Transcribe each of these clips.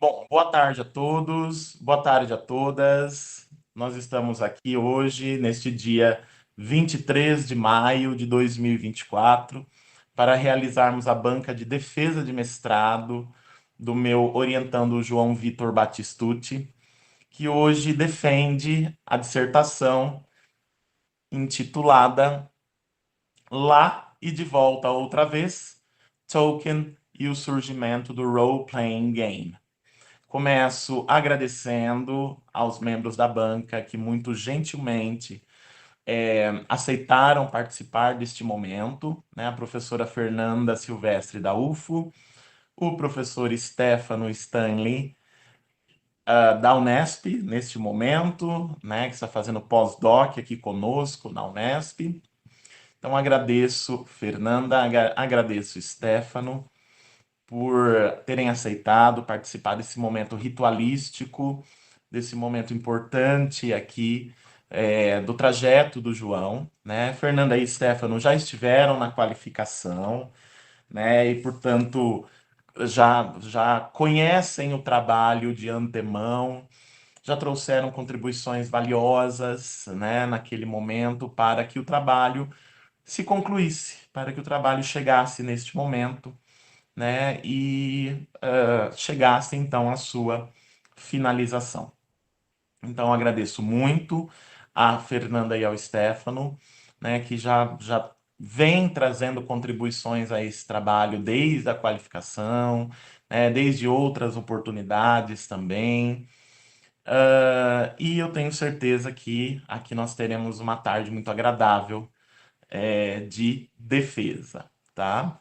Bom, boa tarde a todos, boa tarde a todas. Nós estamos aqui hoje, neste dia 23 de maio de 2024, para realizarmos a banca de defesa de mestrado do meu orientando João Vitor Batistucci, que hoje defende a dissertação intitulada Lá e de Volta Outra Vez, Tolkien e o Surgimento do Role-Playing Game. Começo agradecendo aos membros da banca que muito gentilmente aceitaram participar deste momento, né? A professora Fernanda Silvestre da UFO, o professor Stefano Stanley da Unesp, neste momento, né? Que está fazendo pós-doc aqui conosco na Unesp. Então agradeço, Fernanda, agradeço, Stefano, por terem aceitado participar desse momento ritualístico, desse momento importante aqui do trajeto do João, né? Fernanda e Stefano já estiveram na qualificação, né? E portanto já conhecem o trabalho de antemão, já trouxeram contribuições valiosas, né? Naquele momento para que o trabalho se concluísse, para que o trabalho chegasse neste momento, né, e chegasse então à sua finalização. Então agradeço muito a Fernanda e ao Stefano, né, que já vem trazendo contribuições a esse trabalho desde a qualificação, né, desde outras oportunidades também. E eu tenho certeza que aqui nós teremos uma tarde muito agradável de defesa, tá?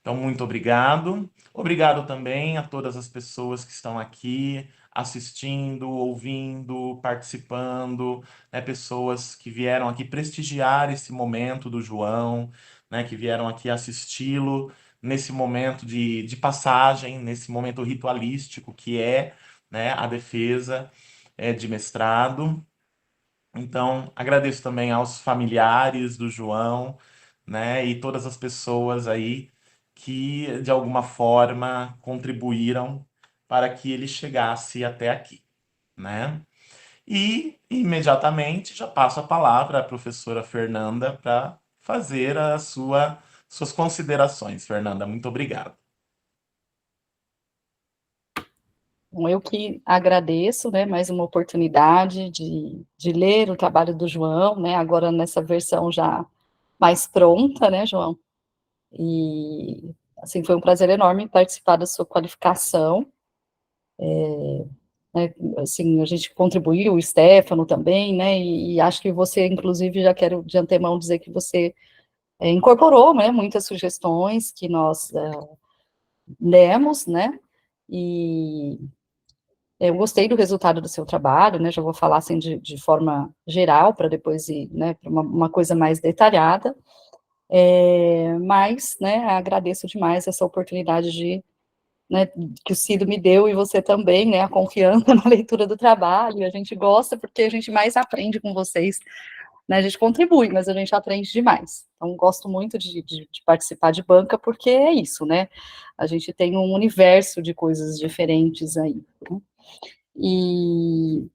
Então, muito obrigado. Obrigado também a todas as pessoas que estão aqui assistindo, ouvindo, participando, né? Pessoas que vieram aqui prestigiar esse momento do João, né? Que vieram aqui assisti-lo nesse momento de passagem, nesse momento ritualístico que é, né, a defesa de mestrado. Então, agradeço também aos familiares do João, né, e todas as pessoas aí que de alguma forma contribuíram para que ele chegasse até aqui, né? E imediatamente já passo a palavra à professora Fernanda para fazer suas considerações. Fernanda, muito obrigado. Bom, eu que agradeço, né, mais uma oportunidade de ler o trabalho do João, né, agora nessa versão já mais pronta, né, João? E, assim, foi um prazer enorme participar da sua qualificação, né, assim, a gente contribuiu, o Stefano também, né, e acho que você, inclusive, já quero de antemão dizer que você incorporou, né, muitas sugestões que nós demos, né, e eu gostei do resultado do seu trabalho, né, já vou falar assim de forma geral, para depois ir, né, para uma coisa mais detalhada, mas, né, agradeço demais essa oportunidade né, que o Cido me deu, e você também, né, a confiança na leitura do trabalho, a gente gosta porque a gente mais aprende com vocês, né, a gente contribui, mas a gente aprende demais, então gosto muito de participar de banca, porque é isso, né, a gente tem um universo de coisas diferentes aí, né? E,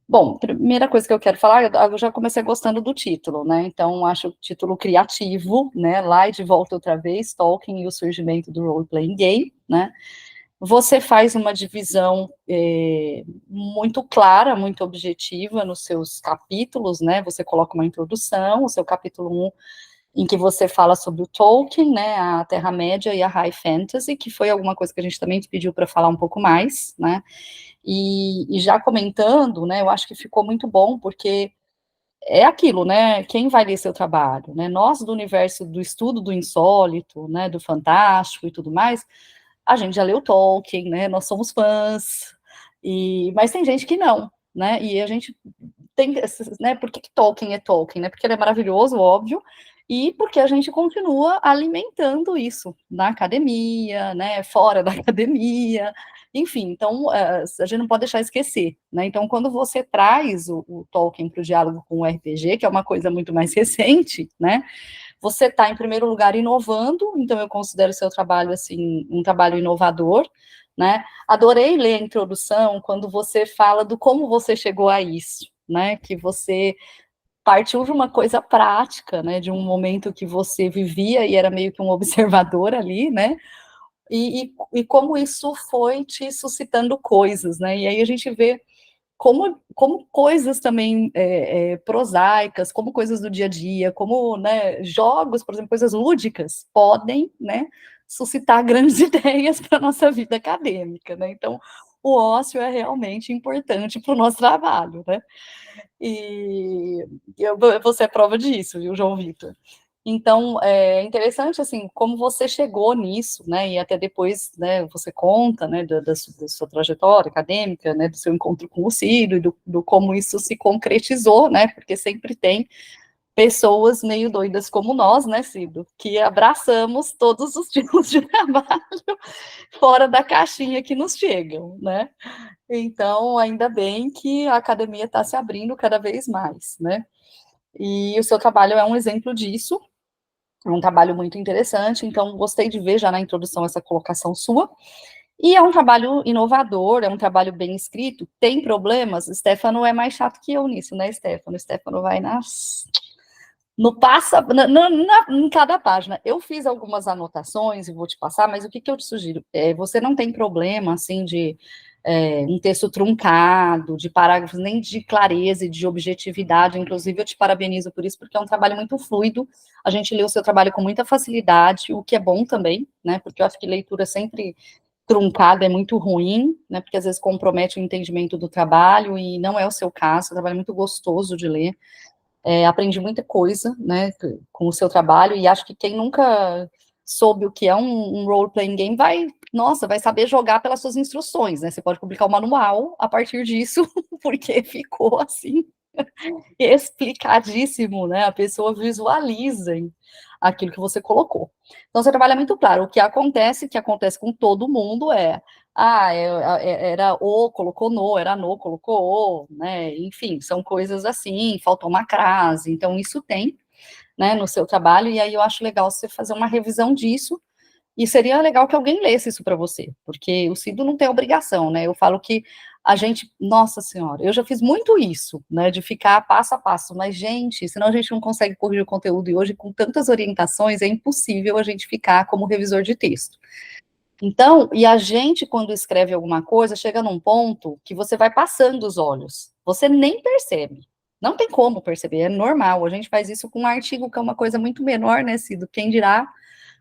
bom, primeira coisa que eu quero falar, eu já comecei gostando do título, né? Então, acho o título criativo, né? Lá e de volta outra vez, Tolkien e o surgimento do role-playing game, né? Você faz uma divisão muito clara, muito objetiva nos seus capítulos, né? Você coloca uma introdução, o seu capítulo 1, em que você fala sobre o Tolkien, né? A Terra-média e a High Fantasy, que foi alguma coisa que a gente também te pediu para falar um pouco mais, né? E já comentando, né, eu acho que ficou muito bom, porque é aquilo, né, quem vai ler seu trabalho, né, nós do universo do estudo do insólito, né, do fantástico e tudo mais, a gente já leu Tolkien, né, nós somos fãs, mas tem gente que não, né, e a gente tem, né, por que Tolkien é Tolkien, né, porque ele é maravilhoso, óbvio, e porque a gente continua alimentando isso na academia, né, fora da academia, enfim, então a gente não pode deixar esquecer, né, então quando você traz o Tolkien para o diálogo com o RPG, que é uma coisa muito mais recente, né, você está, em primeiro lugar, inovando, então eu considero o seu trabalho, assim, um trabalho inovador, né? Adorei ler a introdução, quando você fala do como você chegou a isso, né? Que você partiu de uma coisa prática, né? De um momento que você vivia e era meio que um observador ali, né? E como isso foi te suscitando coisas, né? E aí a gente vê como coisas também prosaicas, como coisas do dia a dia, como, né, jogos, por exemplo, coisas lúdicas, podem, né, suscitar grandes ideias para a nossa vida acadêmica, né? Então, o ócio é realmente importante para o nosso trabalho, né? E você é prova disso, viu, João Vitor? Então, é interessante, assim, como você chegou nisso, né, e até depois, né, você conta, né, da sua trajetória acadêmica, né, do seu encontro com o Ciro, e do como isso se concretizou, né, porque sempre tem pessoas meio doidas como nós, né, Cido, que abraçamos todos os tipos de trabalho fora da caixinha que nos chegam, né. Então, ainda bem que a academia está se abrindo cada vez mais, né. E o seu trabalho é um exemplo disso, é um trabalho muito interessante, então gostei de ver já na introdução essa colocação sua. E é um trabalho inovador, é um trabalho bem escrito. Tem problemas? Stefano é mais chato que eu nisso, né, Stefano? Stefano vai no passa, em cada página. Eu fiz algumas anotações e vou te passar, mas o que eu te sugiro? Você não tem problema, assim, de um texto truncado, de parágrafos, nem de clareza e de objetividade. Inclusive, eu te parabenizo por isso, porque é um trabalho muito fluido. A gente lê o seu trabalho com muita facilidade, o que é bom também, né? Porque eu acho que leitura sempre truncada é muito ruim, né? Porque às vezes compromete o entendimento do trabalho, e não é o seu caso. O trabalho é muito gostoso de ler. Aprendi muita coisa, né, com o seu trabalho, e acho que quem nunca soube o que é um role-playing game vai saber jogar pelas suas instruções, né, você pode publicar o manual a partir disso, porque ficou, assim, explicadíssimo, né, a pessoa visualiza aquilo que você colocou. Então, você trabalha muito claro. O que acontece com todo mundo era o, colocou no, era no, colocou o, né, enfim, são coisas assim, faltou uma crase, então isso tem, né, no seu trabalho, e aí eu acho legal você fazer uma revisão disso, e seria legal que alguém lesse isso para você, porque o Cido não tem obrigação, né? Eu falo que a gente, nossa senhora, eu já fiz muito isso, né? De ficar passo a passo, mas, gente, senão a gente não consegue corrigir o conteúdo, e hoje, com tantas orientações, é impossível a gente ficar como revisor de texto. Então, e a gente, quando escreve alguma coisa, chega num ponto que você vai passando os olhos, você nem percebe. Não tem como perceber, é normal. A gente faz isso com um artigo, que é uma coisa muito menor, né, Cido? Quem dirá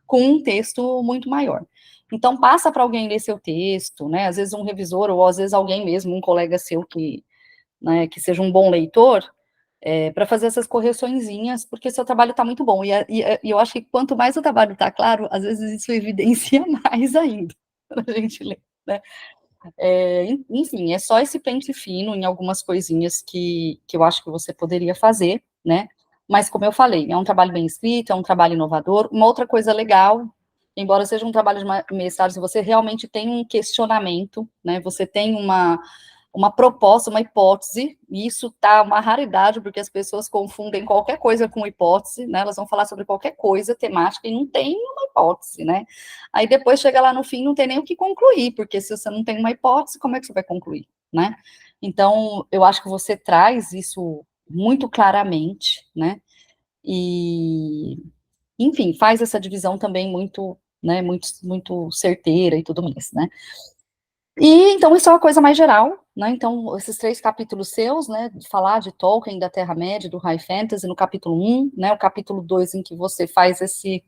com um texto muito maior. Então, passa para alguém ler seu texto, né? Às vezes um revisor, ou às vezes alguém mesmo, um colega seu que, né, que seja um bom leitor, para fazer essas correçõezinhas, porque seu trabalho está muito bom. E eu acho que quanto mais o trabalho está claro, às vezes isso evidencia mais ainda para a gente ler, né? Enfim, é só esse pente fino em algumas coisinhas que eu acho que você poderia fazer, né? Mas, como eu falei, é um trabalho bem escrito, é um trabalho inovador. Uma outra coisa legal, embora seja um trabalho de mestrado, se você realmente tem um questionamento, né? Você tem uma proposta, uma hipótese, e isso tá uma raridade, porque as pessoas confundem qualquer coisa com hipótese, né? Elas vão falar sobre qualquer coisa temática e não tem uma hipótese, né? Aí depois chega lá no fim, não tem nem o que concluir, porque se você não tem uma hipótese, como é que você vai concluir, né? Então, eu acho que você traz isso muito claramente, né? E, enfim, faz essa divisão também muito, né, muito certeira e tudo mais, né? E então isso é uma coisa mais geral, né? Então, esses 3 capítulos seus, né? De falar de Tolkien, da Terra-média, do High Fantasy, no capítulo 1, né? O capítulo 2, em que você faz esse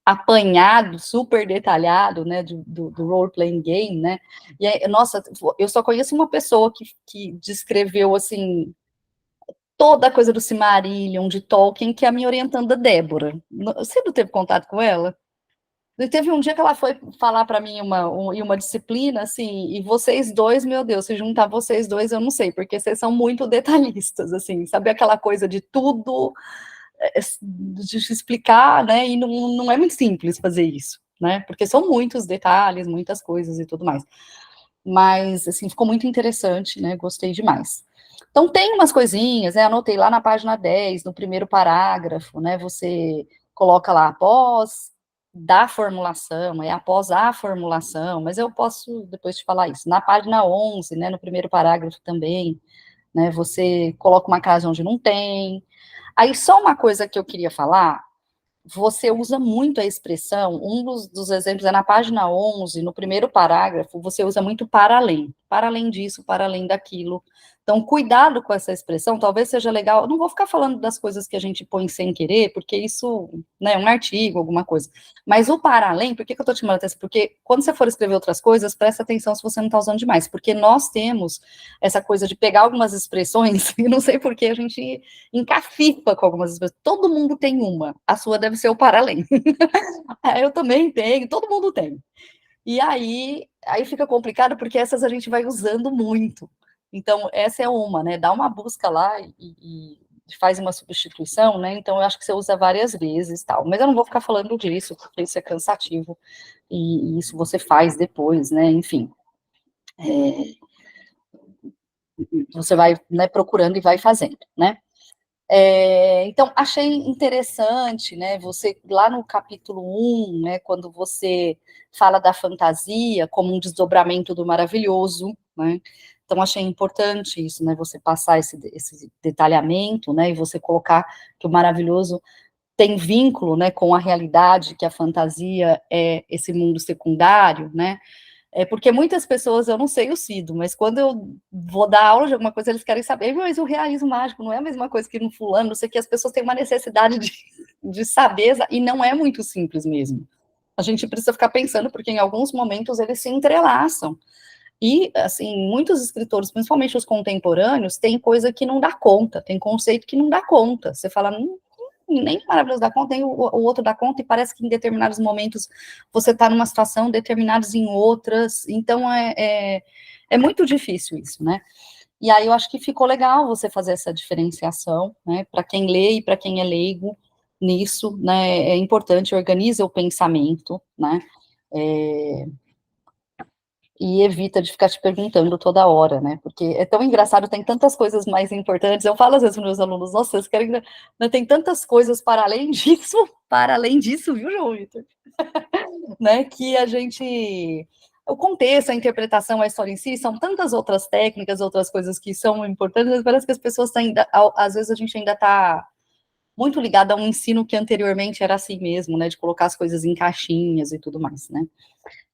apanhado super detalhado, né? Do role-playing game, né? E aí, nossa, eu só conheço uma pessoa que descreveu assim toda a coisa do Silmarillion, de Tolkien, que é a minha orientanda Débora. Você não teve contato com ela? E teve um dia que ela foi falar para mim em uma disciplina, assim, e vocês dois, meu Deus, se juntar vocês dois, eu não sei, porque vocês são muito detalhistas, assim, sabe aquela coisa de tudo, de se explicar, né, e não é muito simples fazer isso, né, porque são muitos detalhes, muitas coisas e tudo mais. Mas, assim, ficou muito interessante, né, gostei demais. Então, tem umas coisinhas, né, anotei lá na página 10, no primeiro parágrafo, né, você coloca lá após da formulação, é após a formulação, mas eu posso depois te falar isso. Na página 11, né, no primeiro parágrafo também, né, você coloca uma casa onde não tem. Aí só uma coisa que eu queria falar, você usa muito a expressão, um dos exemplos é na página 11, no primeiro parágrafo, você usa muito para além disso, para além daquilo. Então, cuidado com essa expressão, talvez seja legal, eu não vou ficar falando das coisas que a gente põe sem querer, porque isso, né, é um artigo, alguma coisa, mas o para além, por que eu estou te chamando a atenção? Porque quando você for escrever outras coisas, presta atenção se você não está usando demais, porque nós temos essa coisa de pegar algumas expressões, e não sei por que a gente encafipa com algumas expressões, todo mundo tem uma, a sua deve ser o para além. Eu também tenho, todo mundo tem. E aí fica complicado porque essas a gente vai usando muito. Então, essa é uma, né? Dá uma busca lá e faz uma substituição, né? Então, eu acho que você usa várias vezes tal. Mas eu não vou ficar falando disso, porque isso é cansativo. E isso você faz depois, né? Enfim. Você vai, né, procurando e vai fazendo, né? Então, achei interessante, né, você, lá no capítulo 1, né, quando você fala da fantasia como um desdobramento do maravilhoso, né, então achei importante isso, né, você passar esse detalhamento, né, e você colocar que o maravilhoso tem vínculo, né, com a realidade, que a fantasia é esse mundo secundário, né, porque muitas pessoas, eu não sei o Cido, mas quando eu vou dar aula de alguma coisa, eles querem saber, mas o realismo mágico não é a mesma coisa que no fulano, não sei o que, as pessoas têm uma necessidade de saber, e não é muito simples mesmo. A gente precisa ficar pensando, porque em alguns momentos eles se entrelaçam. E, assim, muitos escritores, principalmente os contemporâneos, têm coisa que não dá conta, tem conceito que não dá conta. Você fala, nem maravilhoso dá conta, tem o outro dá conta, e parece que em determinados momentos você está numa situação, determinados em outras, então é muito difícil isso, né? E aí eu acho que ficou legal você fazer essa diferenciação, né? Para quem lê e para quem é leigo nisso, né? É importante, organiza o pensamento, né? É, e evita de ficar te perguntando toda hora, né? Porque é tão engraçado, tem tantas coisas mais importantes. Eu falo às vezes para os meus alunos, nossa, vocês querem. Né, tem tantas coisas para além disso, viu, João Vitor? Né? Que a gente. O contexto, a interpretação, a história em si, são tantas outras técnicas, outras coisas que são importantes, mas parece que as pessoas ainda, às vezes a gente ainda está muito ligado a um ensino que anteriormente era assim mesmo, né? De colocar as coisas em caixinhas e tudo mais, né?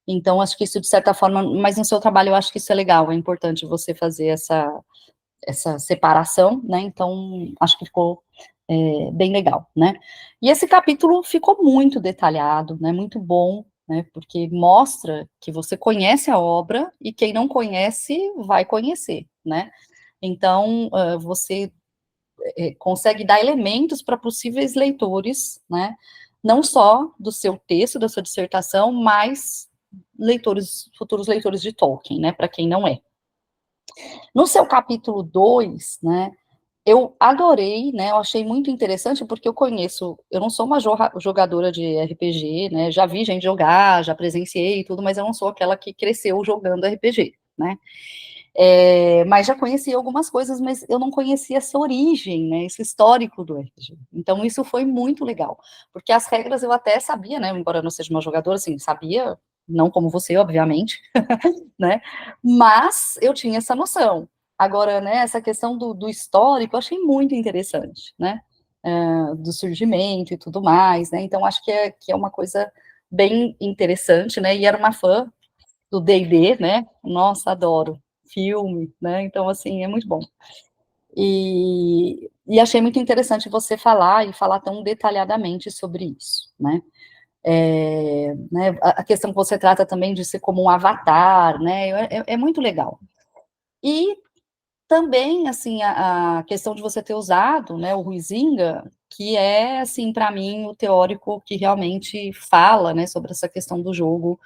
Então, acho que isso, de certa forma, mas no seu trabalho eu acho que isso é legal, é importante você fazer essa separação, né? Então, acho que ficou bem legal, né? E esse capítulo ficou muito detalhado, né? Muito bom, né? Porque mostra que você conhece a obra e quem não conhece vai conhecer, né? Então, você consegue dar elementos para possíveis leitores, né? Não só do seu texto, da sua dissertação, mas futuros leitores de Tolkien, né? Para quem não é. No seu capítulo 2, né? Eu adorei, né? Eu achei muito interessante, porque eu não sou uma jogadora de RPG, né? Já vi gente jogar, já presenciei e tudo, mas eu não sou aquela que cresceu jogando RPG, né? Mas já conhecia algumas coisas, mas eu não conhecia essa origem, né, esse histórico do RPG. Então, isso foi muito legal, porque as regras eu até sabia, né, embora eu não seja uma jogadora, assim, sabia, não como você, obviamente, né, mas eu tinha essa noção. Agora, né, essa questão do histórico, eu achei muito interessante, né, do surgimento e tudo mais, né, então acho que é uma coisa bem interessante, né, e era uma fã do D&D, né? Nossa, adoro. Filme, né? Então, assim, é muito bom. E achei muito interessante você falar e falar tão detalhadamente sobre isso, né? Né, a questão que você trata também de ser como um avatar, né? É muito legal. E também, assim, a questão de você ter usado, né, o Huizinga, que é, assim, para mim, o teórico que realmente fala, né, sobre essa questão do jogo,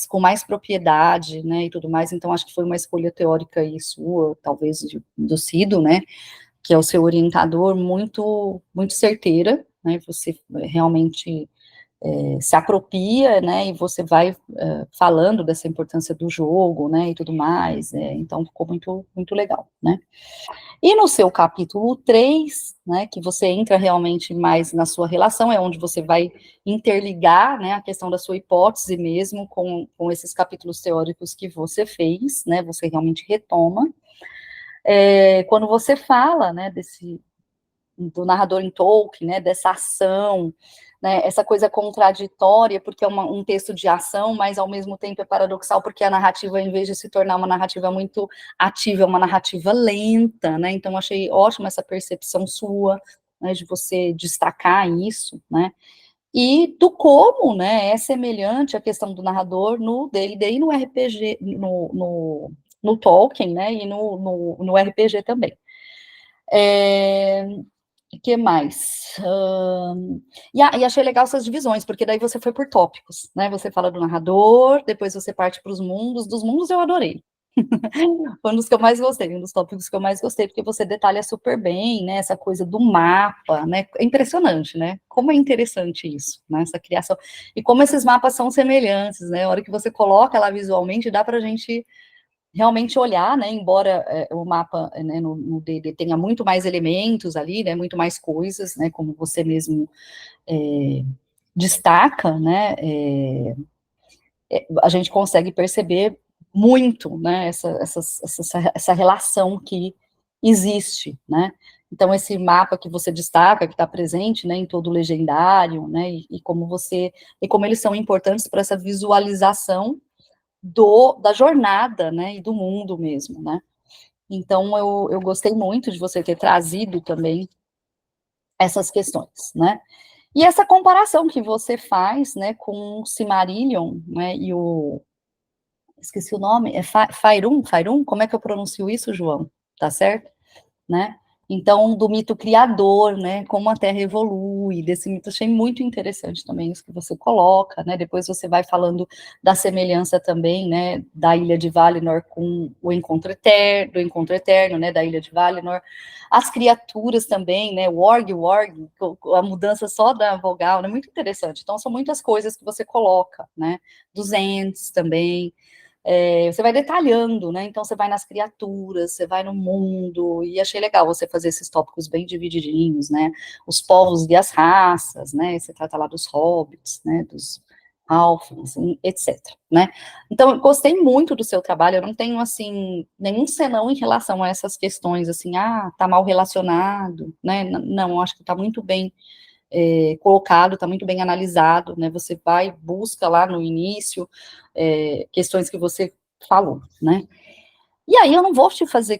com mais propriedade, né, e tudo mais, então acho que foi uma escolha teórica aí sua, talvez do Cido, né, que é o seu orientador, muito, muito certeira, né, você realmente se apropria, né, e você vai falando dessa importância do jogo, né, e tudo mais, então ficou muito, muito legal, né. E no seu capítulo 3, né, que você entra realmente mais na sua relação, é onde você vai interligar, né, a questão da sua hipótese mesmo com esses capítulos teóricos que você fez, né, você realmente retoma. Quando você fala, né, do narrador em Tolkien, né, dessa ação, né, essa coisa contraditória, porque é um texto de ação, mas ao mesmo tempo é paradoxal, porque a narrativa, em vez de se tornar uma narrativa muito ativa, é uma narrativa lenta, né, então achei ótima essa percepção sua, né, de você destacar isso, né, e do como, né, é semelhante a questão do narrador no D&D e no RPG, no Tolkien, né, e no RPG também. O que mais? E achei legal essas divisões, porque daí você foi por tópicos, né? Você fala do narrador, depois você parte para os mundos. Dos mundos eu adorei. Foi um dos que eu mais gostei, um dos tópicos que eu mais gostei, porque você detalha super bem, né? Essa coisa do mapa, né? É impressionante, né? Como é interessante isso, né? Essa criação. E como esses mapas são semelhantes, né? A hora que você coloca lá visualmente, dá para a gente realmente olhar, né, embora o mapa, né, no D&D tenha muito mais elementos ali, né, muito mais coisas, né, como você mesmo destaca, né, a gente consegue perceber muito, né, essa relação que existe, né, então esse mapa que você destaca, que está presente, né, em todo o legendário, né, e como eles são importantes para essa visualização da jornada, né, e do mundo mesmo, né. Então, eu gostei muito de você ter trazido também essas questões, né. E essa comparação que você faz, né, com o Silmarillion, né, e esqueci o nome, é Faerun? Como é que eu pronuncio isso, João? Tá certo? Né? Então, do mito criador, né, como a Terra evolui, desse mito, achei muito interessante também isso que você coloca, né, depois você vai falando da semelhança também, né, da Ilha de Valinor com o do Encontro Eterno, né, da Ilha de Valinor, as criaturas também, né, Warg, a mudança só da vogal, né, muito interessante, então são muitas coisas que você coloca, né, dos Ents também, você vai detalhando, né? Então você vai nas criaturas, você vai no mundo, e achei legal você fazer esses tópicos bem divididinhos, né? Os povos e as raças, né? Você trata lá dos hobbits, né? Dos halflings, etc, né? Então, eu gostei muito do seu trabalho, eu não tenho, assim, nenhum senão em relação a essas questões, assim, tá mal relacionado, né? Não, eu acho que tá muito bem colocado, está muito bem analisado, né? Você vai, busca lá no início questões que você falou, né? E aí eu não vou te fazer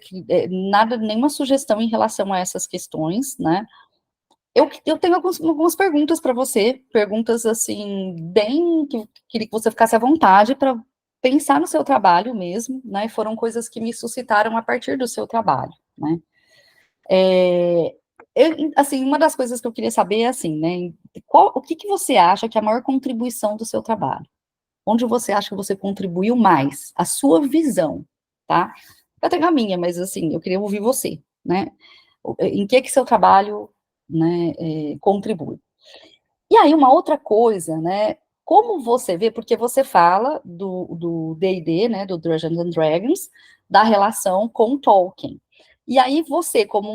nada, nenhuma sugestão em relação a essas questões, né? Eu tenho algumas perguntas para você, perguntas assim, bem que queria que você ficasse à vontade para pensar no seu trabalho mesmo, né? Foram coisas que me suscitaram a partir do seu trabalho, né? Assim, uma das coisas que eu queria saber é assim, né? O que você acha que é a maior contribuição do seu trabalho? Onde você acha que você contribuiu mais? A sua visão, tá? Eu tenho a minha, mas assim, eu queria ouvir você, né? Em que seu trabalho, né, contribui? E aí, uma outra coisa, né? Como você vê, porque você fala do D&D, né, do Dungeons and Dragons, da relação com Tolkien. E aí, você, como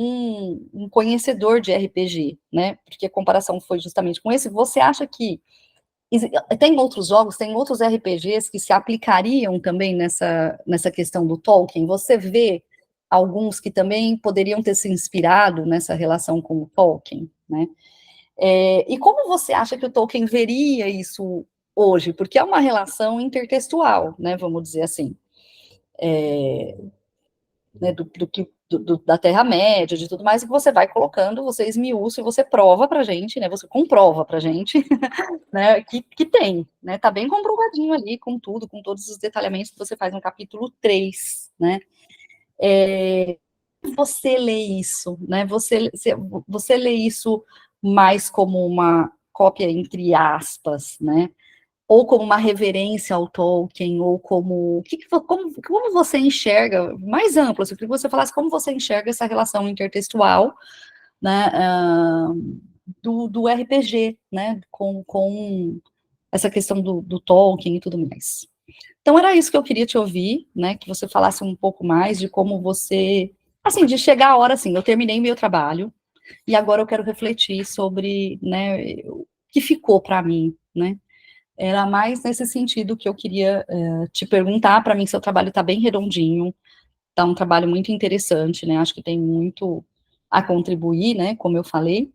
um conhecedor de RPG, né, porque a comparação foi justamente com esse, você acha que tem outros jogos, tem outros RPGs que se aplicariam também nessa questão do Tolkien? Você vê alguns que também poderiam ter se inspirado nessa relação com o Tolkien, né? E como você acha que o Tolkien veria isso hoje? Porque é uma relação intertextual, né, vamos dizer assim, né, da Terra-média, de tudo mais, que você vai colocando, você esmiuça e você prova pra gente, né, você comprova pra gente, né, que tem, né, tá bem comprovadinho ali, com tudo, com todos os detalhamentos que você faz no capítulo 3, né, você lê isso, né, você lê isso mais como uma cópia entre aspas, né, ou como uma reverência ao Tolkien, ou como você enxerga, mais amplo, assim, eu queria que você falasse como você enxerga essa relação intertextual, né, do RPG, né, com essa questão do Tolkien e tudo mais. Então, era isso que eu queria te ouvir, né, que você falasse um pouco mais de como você Assim, de chegar a hora, assim, eu terminei meu trabalho, e agora eu quero refletir sobre, né, o que ficou para mim, né? Era mais nesse sentido que eu queria te perguntar. Para mim, seu trabalho está bem redondinho, está um trabalho muito interessante, né? Acho que tem muito a contribuir, né? Como eu falei.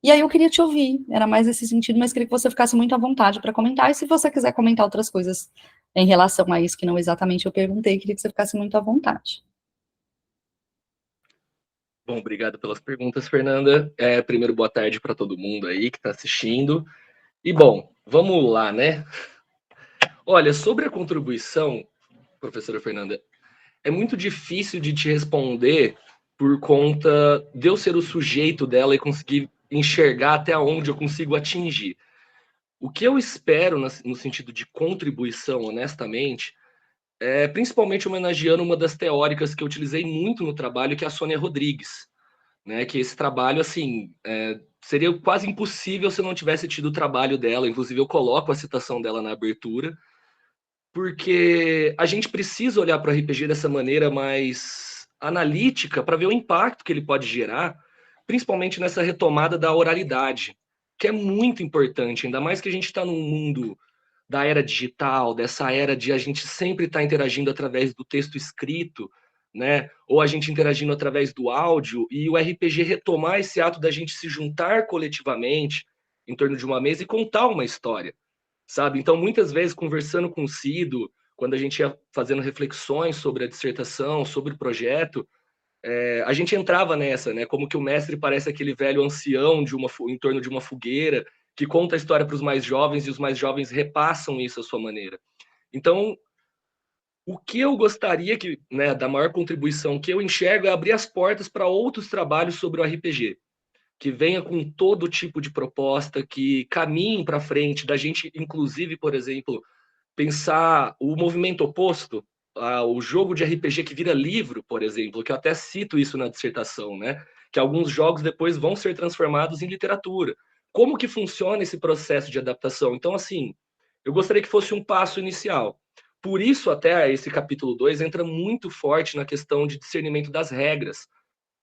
E aí eu queria te ouvir, era mais nesse sentido, mas queria que você ficasse muito à vontade para comentar. E se você quiser comentar outras coisas em relação a isso, que não exatamente eu perguntei, queria que você ficasse muito à vontade. Bom, obrigado pelas perguntas, Fernanda. Primeiro, boa tarde para todo mundo aí que está assistindo. E bom, vamos lá, né? Olha, sobre a contribuição, professora Fernanda, é muito difícil de te responder por conta de eu ser o sujeito dela e conseguir enxergar até onde eu consigo atingir. O que eu espero no sentido de contribuição, honestamente, é principalmente homenageando uma das teóricas que eu utilizei muito no trabalho, que é a Sônia Rodrigues, né? Que esse trabalho, assim, seria quase impossível se eu não tivesse tido o trabalho dela. Inclusive, eu coloco a citação dela na abertura, porque a gente precisa olhar para o RPG dessa maneira mais analítica para ver o impacto que ele pode gerar, principalmente nessa retomada da oralidade, que é muito importante, ainda mais que a gente está num mundo da era digital, dessa era de a gente sempre estar interagindo através do texto escrito, né? Ou a gente interagindo através do áudio, e o RPG retomar esse ato da gente se juntar coletivamente em torno de uma mesa e contar uma história, sabe? Então, muitas vezes, conversando com o Cido, quando a gente ia fazendo reflexões sobre a dissertação, sobre o projeto, a gente entrava nessa, né? Como que o mestre parece aquele velho ancião em torno de uma fogueira, que conta a história para os mais jovens e os mais jovens repassam isso à sua maneira. Então, o que eu gostaria que, né, da maior contribuição que eu enxergo é abrir as portas para outros trabalhos sobre o RPG, que venha com todo tipo de proposta, que caminhe para frente, da gente, inclusive, por exemplo, pensar o movimento oposto, o jogo de RPG que vira livro, por exemplo, que eu até cito isso na dissertação, né? Que alguns jogos depois vão ser transformados em literatura. Como que funciona esse processo de adaptação? Então, assim, eu gostaria que fosse um passo inicial. Por isso, até esse capítulo 2 entra muito forte na questão de discernimento das regras,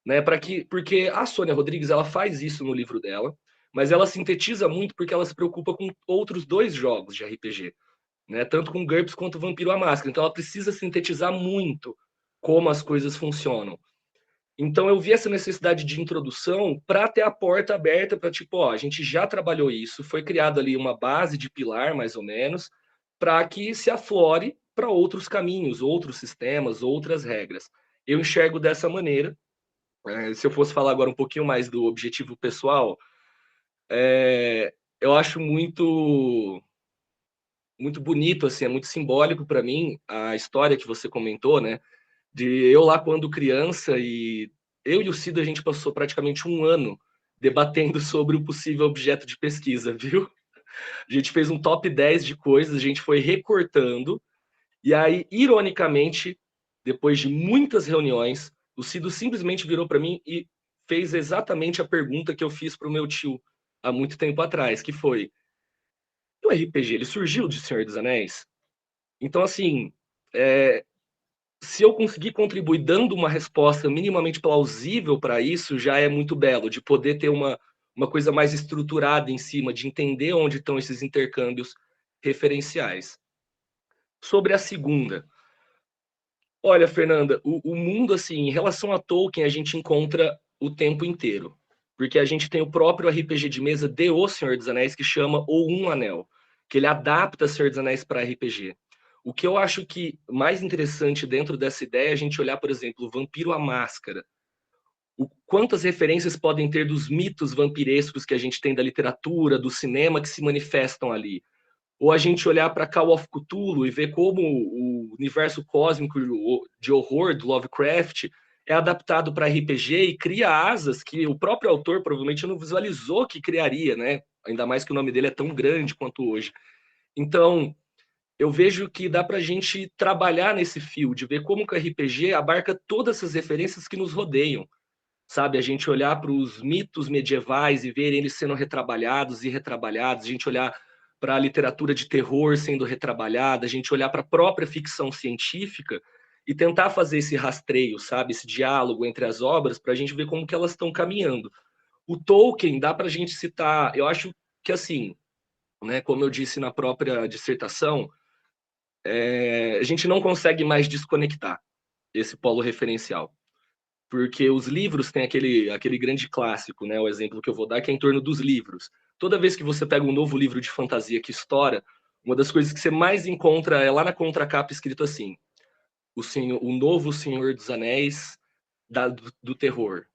né? Porque a Sônia Rodrigues ela faz isso no livro dela, mas ela sintetiza muito porque ela se preocupa com outros dois jogos de RPG, né? Tanto com GURPS quanto Vampiro à Máscara. Então ela precisa sintetizar muito como as coisas funcionam. Então eu vi essa necessidade de introdução para ter a porta aberta para tipo, ó, a gente já trabalhou isso, foi criado ali uma base de pilar, mais ou menos, para que se aflore para outros caminhos, outros sistemas, outras regras. Eu enxergo dessa maneira. Se eu fosse falar agora um pouquinho mais do objetivo pessoal, eu acho muito bonito, assim, é muito simbólico para mim a história que você comentou, né? De eu lá quando criança e eu e o Cido a gente passou praticamente um ano debatendo sobre o possível objeto de pesquisa, viu? A gente fez um top 10 de coisas, a gente foi recortando e aí, ironicamente, depois de muitas reuniões, o Cido simplesmente virou para mim e fez exatamente a pergunta que eu fiz para o meu tio há muito tempo atrás, que foi: o RPG ele surgiu de Senhor dos Anéis? Então, assim, se eu conseguir contribuir dando uma resposta minimamente plausível para isso, já é muito belo, de poder ter uma coisa mais estruturada em cima, de entender onde estão esses intercâmbios referenciais. Sobre a segunda, olha, Fernanda, o mundo, assim, em relação a Tolkien, a gente encontra o tempo inteiro. Porque a gente tem o próprio RPG de mesa de O Senhor dos Anéis, que chama O Um Anel, que ele adapta Senhor dos Anéis para RPG. O que eu acho que mais interessante dentro dessa ideia é a gente olhar, por exemplo, o Vampiro à Máscara. Quantas referências podem ter dos mitos vampirescos que a gente tem da literatura, do cinema, que se manifestam ali. Ou a gente olhar para Call of Cthulhu e ver como o universo cósmico de horror do Lovecraft é adaptado para RPG e cria asas que o próprio autor provavelmente não visualizou que criaria, né? Ainda mais que o nome dele é tão grande quanto hoje. Então, eu vejo que dá para a gente trabalhar nesse fio, de ver como que o RPG abarca todas essas referências que nos rodeiam, sabe? A gente olhar para os mitos medievais e ver eles sendo retrabalhados e retrabalhados, a gente olhar para a literatura de terror sendo retrabalhada, a gente olhar para a própria ficção científica e tentar fazer esse rastreio, sabe? Esse diálogo entre as obras para a gente ver como que elas estão caminhando. O Tolkien, dá para a gente citar, eu acho que assim, né, como eu disse na própria dissertação, a gente não consegue mais desconectar esse polo referencial. Porque os livros têm aquele grande clássico, né? O exemplo que eu vou dar que é em torno dos livros. Toda vez que você pega um novo livro de fantasia que estoura, uma das coisas que você mais encontra é lá na contracapa escrito assim: o novo Senhor dos Anéis do terror.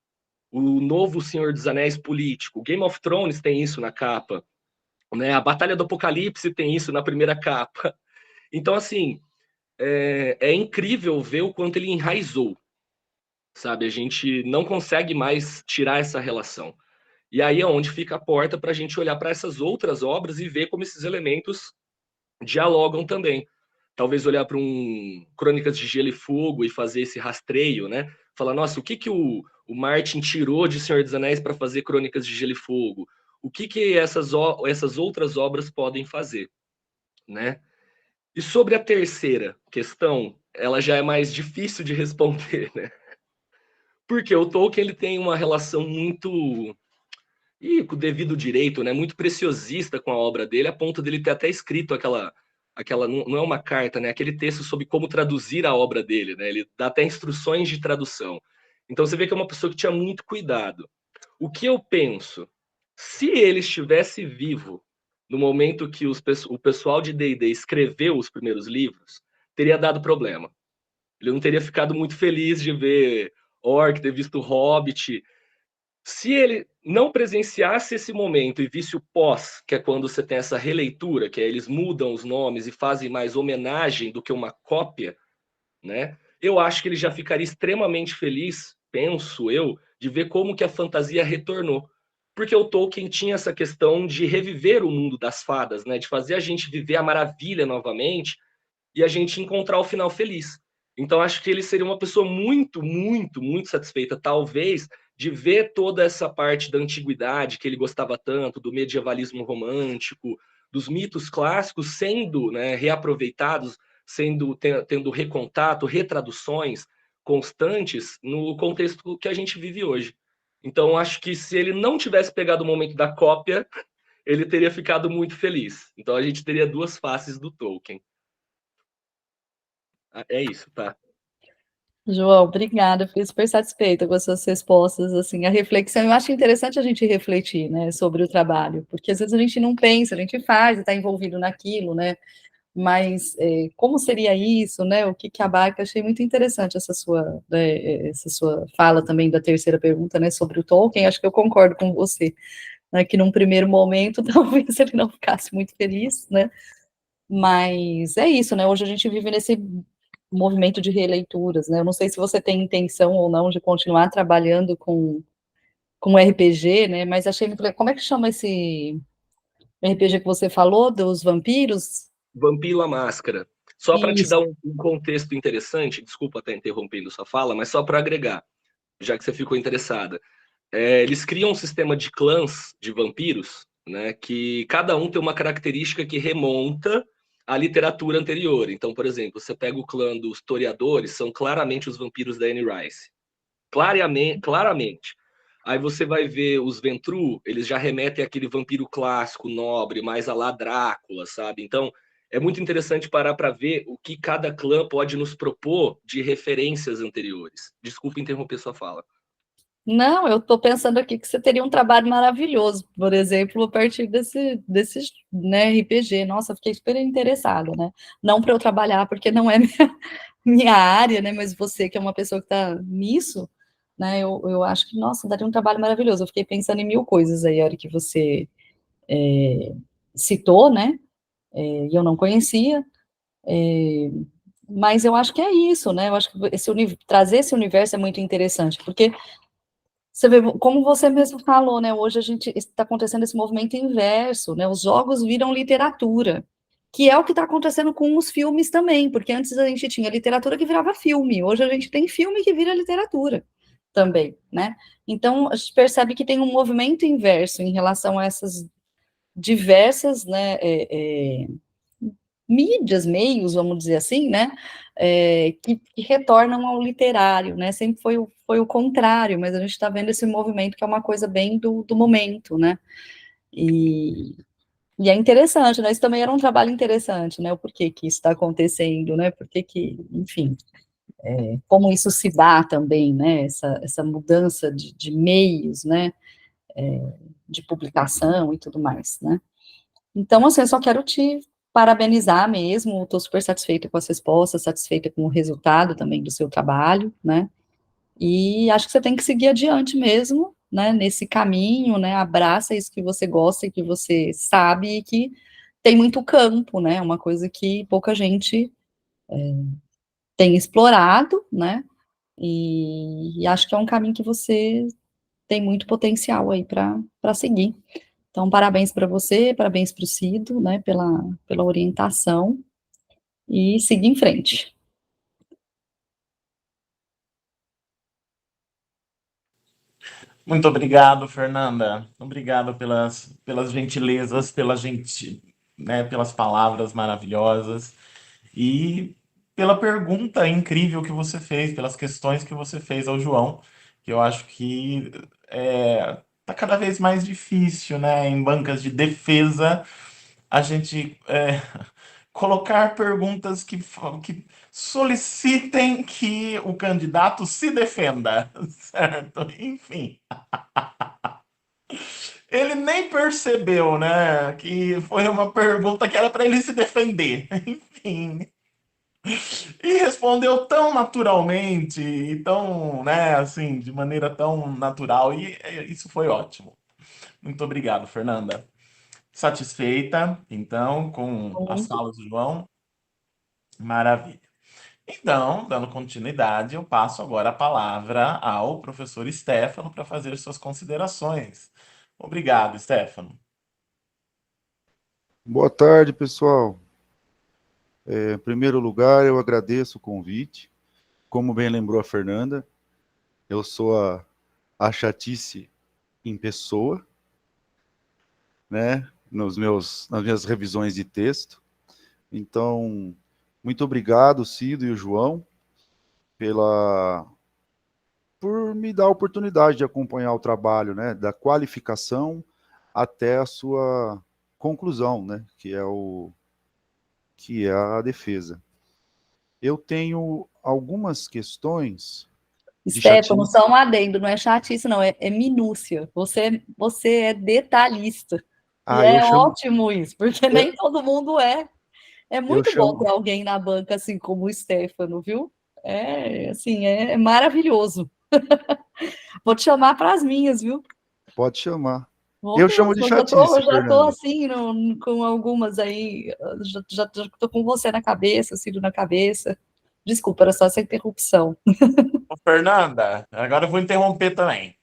O novo Senhor dos Anéis político. Game of Thrones tem isso na capa. Né? A Batalha do Apocalipse tem isso na primeira capa. Então, assim, é incrível ver o quanto ele enraizou. Sabe? A gente não consegue mais tirar essa relação. E aí é onde fica a porta para a gente olhar para essas outras obras e ver como esses elementos dialogam também. Talvez olhar para um Crônicas de Gelo e Fogo e fazer esse rastreio, né? Falar, nossa, o que o Martin tirou de Senhor dos Anéis para fazer Crônicas de Gelo e Fogo? O que essas outras obras podem fazer, né? E sobre a terceira questão, ela já é mais difícil de responder, né? Porque o Tolkien ele tem uma relação muito, e com o devido direito, né, muito preciosista com a obra dele, a ponto dele ter até escrito aquela não é uma carta, né, aquele texto sobre como traduzir a obra dele, né, ele dá até instruções de tradução. Então você vê que é uma pessoa que tinha muito cuidado. O que eu penso, se ele estivesse vivo no momento que o pessoal de D&D escreveu os primeiros livros, teria dado problema. Ele não teria ficado muito feliz de ver Orc, ter visto Hobbit. Se ele não presenciasse esse momento e visse o pós, que é quando você tem essa releitura, que é eles mudam os nomes e fazem mais homenagem do que uma cópia, né? Eu acho que ele já ficaria extremamente feliz, penso eu, de ver como que a fantasia retornou. Porque o Tolkien tinha essa questão de reviver o mundo das fadas, né? De fazer a gente viver a maravilha novamente e a gente encontrar o final feliz. Então, acho que ele seria uma pessoa muito, muito, muito satisfeita, talvez, de ver toda essa parte da antiguidade que ele gostava tanto, do medievalismo romântico, dos mitos clássicos sendo, né, reaproveitados, tendo recontato, retraduções constantes no contexto que a gente vive hoje. Então, acho que se ele não tivesse pegado o momento da cópia, ele teria ficado muito feliz. Então, a gente teria duas faces do Tolkien. É isso, tá? João, obrigada, fiquei super satisfeita com as suas respostas, assim, a reflexão, eu acho interessante a gente refletir, né, sobre o trabalho, porque às vezes a gente não pensa, a gente faz, está envolvido naquilo, né, mas como seria isso, né, o que abarca, achei muito interessante essa sua fala também da terceira pergunta, né, sobre o Tolkien, acho que eu concordo com você, né, que num primeiro momento, talvez ele não ficasse muito feliz, né, mas é isso, né, hoje a gente vive nesse movimento de releituras, né? Eu não sei se você tem intenção ou não de continuar trabalhando com RPG, né? Mas achei muito legal. Como é que chama esse RPG que você falou, dos vampiros? Vampiro à Máscara. Só para te Isso. dar um contexto interessante, desculpa estar interrompendo sua fala, mas só para agregar, já que você ficou interessada. Eles criam um sistema de clãs de vampiros, né, que cada um tem uma característica que remonta à literatura anterior. Então, por exemplo, você pega o clã dos Toreadores, são claramente os vampiros da Anne Rice. Claramente. Aí você vai ver os Ventru, eles já remetem àquele vampiro clássico, nobre, mais a lá Drácula, sabe? Então, é muito interessante parar para ver o que cada clã pode nos propor de referências anteriores. Desculpa interromper sua fala. Não, eu estou pensando aqui que você teria um trabalho maravilhoso, por exemplo, a partir desse né, RPG. Nossa, fiquei super interessada, né? Não para eu trabalhar, porque não é minha área, né? Mas você, que é uma pessoa que está nisso, né? Eu acho que, nossa, daria um trabalho maravilhoso. Eu fiquei pensando em mil coisas aí, a hora que você citou, né? E eu não conhecia. Mas eu acho que é isso, né? Eu acho que trazer esse universo é muito interessante, porque você vê, como você mesmo falou, né? Hoje a gente está acontecendo esse movimento inverso, né? Os jogos viram literatura, que é o que está acontecendo com os filmes também, porque antes a gente tinha literatura que virava filme, hoje a gente tem filme que vira literatura também, né? Então a gente percebe que tem um movimento inverso em relação a essas diversas, né? mídias, meios, vamos dizer assim, né, que retornam ao literário, né, sempre foi o contrário, mas a gente está vendo esse movimento que é uma coisa bem do momento, né, e é interessante, né, isso também era um trabalho interessante, né, o porquê que isso está acontecendo, né, porquê que, enfim, como isso se dá também, né, essa mudança de meios, né, de publicação e tudo mais, né. Então, assim, eu só quero te parabenizar mesmo, estou super satisfeita com as respostas, satisfeita com o resultado também do seu trabalho, né, e acho que você tem que seguir adiante mesmo, né, nesse caminho, né, abraça isso que você gosta e que você sabe e que tem muito campo, né, uma coisa que pouca gente tem explorado, né, e acho que é um caminho que você tem muito potencial aí para seguir. Então, parabéns para você, parabéns para o Cido, né, pela orientação, e seguir em frente. Muito obrigado, Fernanda. Obrigado pelas gentilezas, né, pelas palavras maravilhosas e pela pergunta incrível que você fez, pelas questões que você fez ao João, que eu acho que tá cada vez mais difícil, né, em bancas de defesa, a gente colocar perguntas que solicitem que o candidato se defenda, certo? Enfim. Ele nem percebeu, né, que foi uma pergunta que era para ele se defender. Enfim. E respondeu tão naturalmente, e tão, né, assim, de maneira tão natural, e isso foi ótimo. Muito obrigado, Fernanda. Satisfeita, então, com as Muito. falas do João? Maravilha. Então, dando continuidade, eu passo agora a palavra ao professor Stefano para fazer suas considerações. Obrigado, Stefano. Boa tarde, pessoal. Em primeiro lugar, eu agradeço o convite. Como bem lembrou a Fernanda, eu sou a chatice em pessoa, né, nas minhas revisões de texto. Então, muito obrigado, Cido e o João, por me dar a oportunidade de acompanhar o trabalho, né, da qualificação até a sua conclusão, né, que é a defesa. Eu tenho algumas questões de Stefano, chatice. só um adendo, não é chatice, não, é minúcia. Você é detalhista. E Ah, é ótimo isso, porque eu, nem todo mundo é. É eu muito bom chamo, ter alguém na banca assim como o Stefano, viu? É, assim, é maravilhoso. Vou te chamar para as minhas, viu? pode chamar. Vou Eu chamo de mesmo, chatice, eu já tô Fernanda. assim com algumas aí, já tô com você na cabeça, Ciro na cabeça. Desculpa, era só essa interrupção. Ô, Fernanda, agora eu vou interromper também.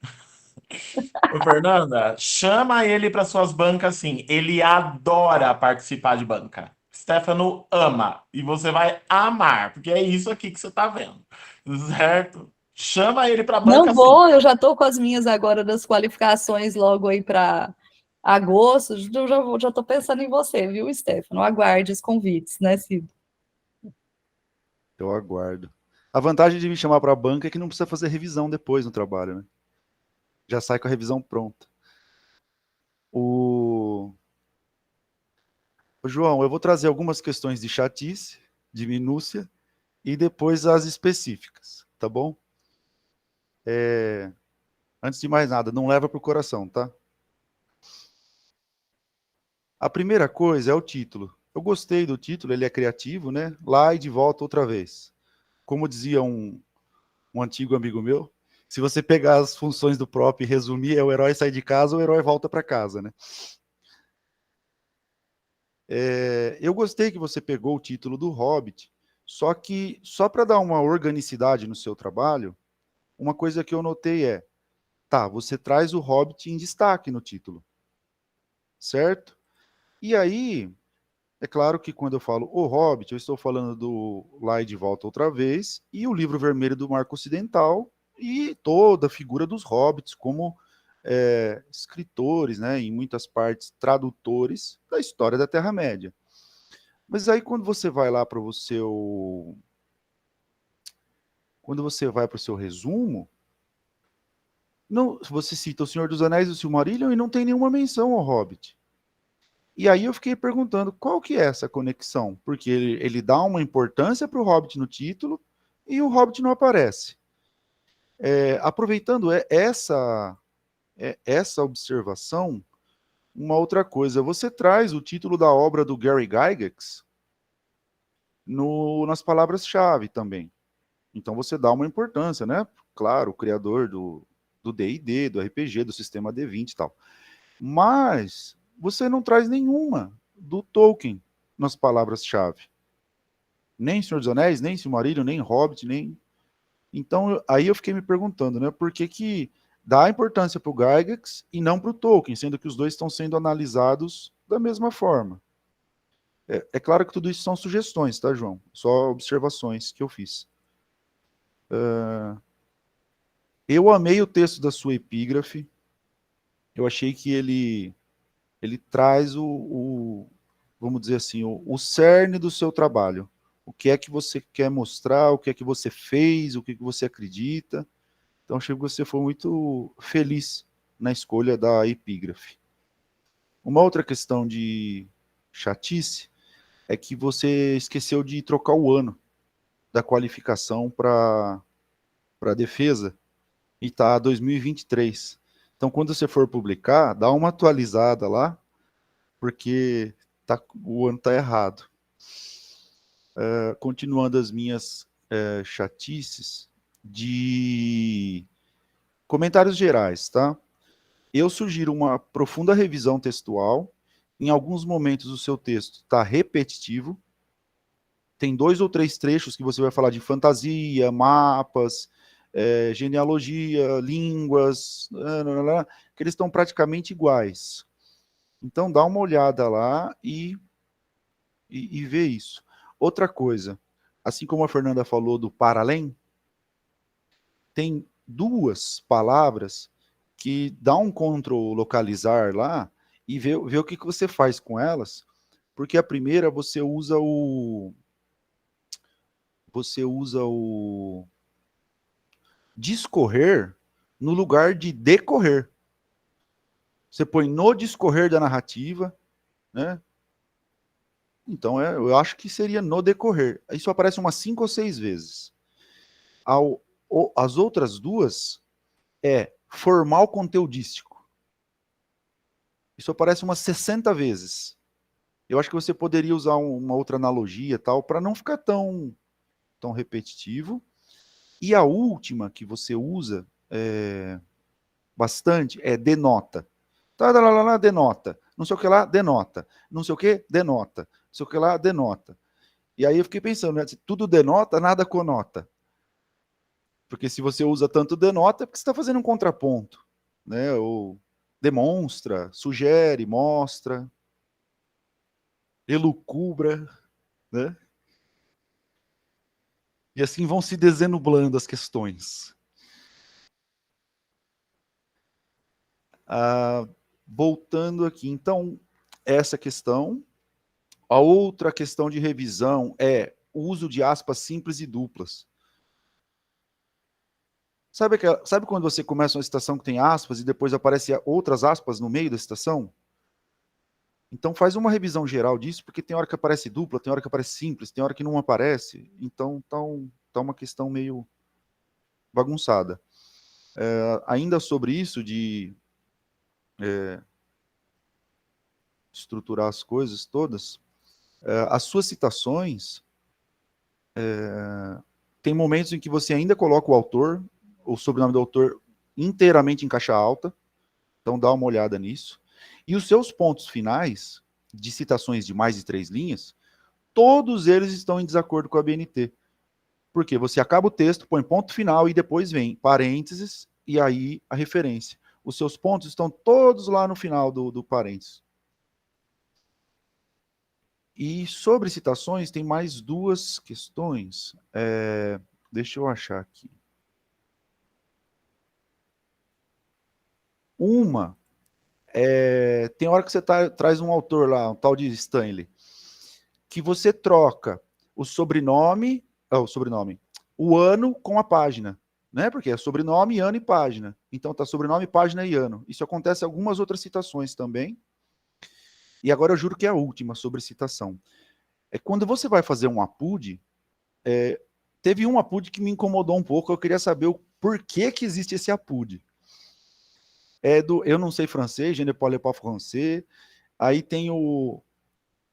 Ô, Fernanda, chama ele para suas bancas assim. Ele adora participar de banca. Stefano ama. E você vai amar, porque é isso aqui que você tá vendo. Certo? Chama ele para banca Não assim. vou, eu já tô com as minhas agora das qualificações logo aí para agosto. Eu já tô pensando em você, viu, Stefano? Aguarde os convites, né, Ciro? Eu aguardo. A vantagem de me chamar para a banca é que não precisa fazer revisão depois no trabalho, né? Já sai com a revisão pronta. O... João, eu vou trazer algumas questões de chatice, de minúcia, e depois as específicas, tá bom? Antes de mais nada, não leva para o coração, tá? A primeira coisa é o título. Eu gostei do título, ele é criativo, né? Lá e de volta outra vez. Como dizia um antigo amigo meu, se você pegar as funções do próprio e resumir, é o herói sai de casa, o herói volta para casa, né? Eu gostei que você pegou o título do Hobbit, só que, só para dar uma organicidade no seu trabalho, uma coisa que eu notei é, tá, você traz o Hobbit em destaque no título, certo? E aí, é claro que quando eu falo O Hobbit, eu estou falando do Lá e de Volta Outra Vez e o Livro Vermelho do Marco Ocidental e toda a figura dos hobbits como escritores, né, em muitas partes tradutores da história da Terra-média. Mas aí quando você vai lá para o seu... Quando você vai para o seu resumo, não, você cita o Senhor dos Anéis e o Silmarillion e não tem nenhuma menção ao Hobbit. E aí eu fiquei perguntando qual que é essa conexão, porque ele dá uma importância para o Hobbit no título e o Hobbit não aparece. Aproveitando essa observação, uma outra coisa, você traz o título da obra do Gary Gygax nas palavras-chave também. Então você dá uma importância, né? Claro, o criador do D&D, do RPG, do sistema D20 e tal. Mas você não traz nenhuma do Tolkien nas palavras-chave. Nem Senhor dos Anéis, nem Silmarillion, nem Hobbit, nem... Então, aí eu fiquei me perguntando, né? Por que dá importância para o Gygax e não para o Tolkien, sendo que os dois estão sendo analisados da mesma forma. É claro que tudo isso são sugestões, tá, João? Só observações que eu fiz. Eu amei o texto da sua epígrafe. Eu achei que ele traz vamos dizer assim, o cerne do seu trabalho. O que é que você quer mostrar, o que é que você fez, o que você acredita. Então, achei que você foi muito feliz na escolha da epígrafe. Uma outra questão de chatice é que você esqueceu de trocar o ano da qualificação para a defesa e está 2023. Então, quando você for publicar, dá uma atualizada lá, porque o ano está errado. Continuando as minhas chatices de comentários gerais, tá? Eu sugiro uma profunda revisão textual. Em alguns momentos o seu texto está repetitivo. Tem 2 ou 3 trechos que você vai falar de fantasia, mapas, genealogia, línguas, que eles estão praticamente iguais. Então dá uma olhada lá e vê isso. Outra coisa, assim como a Fernanda falou do para além, tem 2 palavras que dá um Ctrl localizar lá e vê o que você faz com elas, porque a primeira você usa o discorrer no lugar de decorrer. Você põe no discorrer da narrativa, né? Então eu acho que seria no decorrer. Isso aparece umas 5 ou 6 vezes. As outras 2 é formal conteudístico. Isso aparece umas 60 vezes. Eu acho que você poderia usar uma outra analogia tal para não ficar tão repetitivo. E a última que você usa bastante é denota. Denota. Não sei o que lá, denota. Não sei o que, denota. Não sei o que lá, denota. E aí eu fiquei pensando, né? Se tudo denota, nada conota. Porque se você usa tanto denota, é porque você está fazendo um contraponto, né? Ou demonstra, sugere, mostra, elucubra, né? E assim vão se desenublando as questões. Voltando aqui, então, essa questão. A outra questão de revisão é o uso de aspas simples e duplas. Sabe quando você começa uma citação que tem aspas e depois aparecem outras aspas no meio da citação? Então faz uma revisão geral disso, porque tem hora que aparece dupla, tem hora que aparece simples, tem hora que não aparece. Então tá uma questão meio bagunçada. Ainda sobre isso de estruturar as coisas todas, as suas citações, tem momentos em que você ainda coloca o autor, o sobrenome do autor inteiramente em caixa alta, então dá uma olhada nisso. E os seus pontos finais, de citações de mais de 3 linhas, todos eles estão em desacordo com a BNT. Porque você acaba o texto, põe ponto final e depois vem parênteses e aí a referência. Os seus pontos estão todos lá no final do parênteses. E sobre citações, tem mais 2 questões. Deixa eu achar aqui. Uma, tem hora que você traz um autor lá, um tal de Stanley. que você troca o sobrenome, o ano com a página, né? Porque é sobrenome, ano e página. Então tá sobrenome, página e ano. Isso acontece em algumas outras citações também. E agora eu juro que é a última sobre citação. É quando você vai fazer um APUD, teve um APUD que me incomodou um pouco, eu queria saber o porquê que existe esse APUD. Eu não sei francês, je ne parle pas français. Aí tem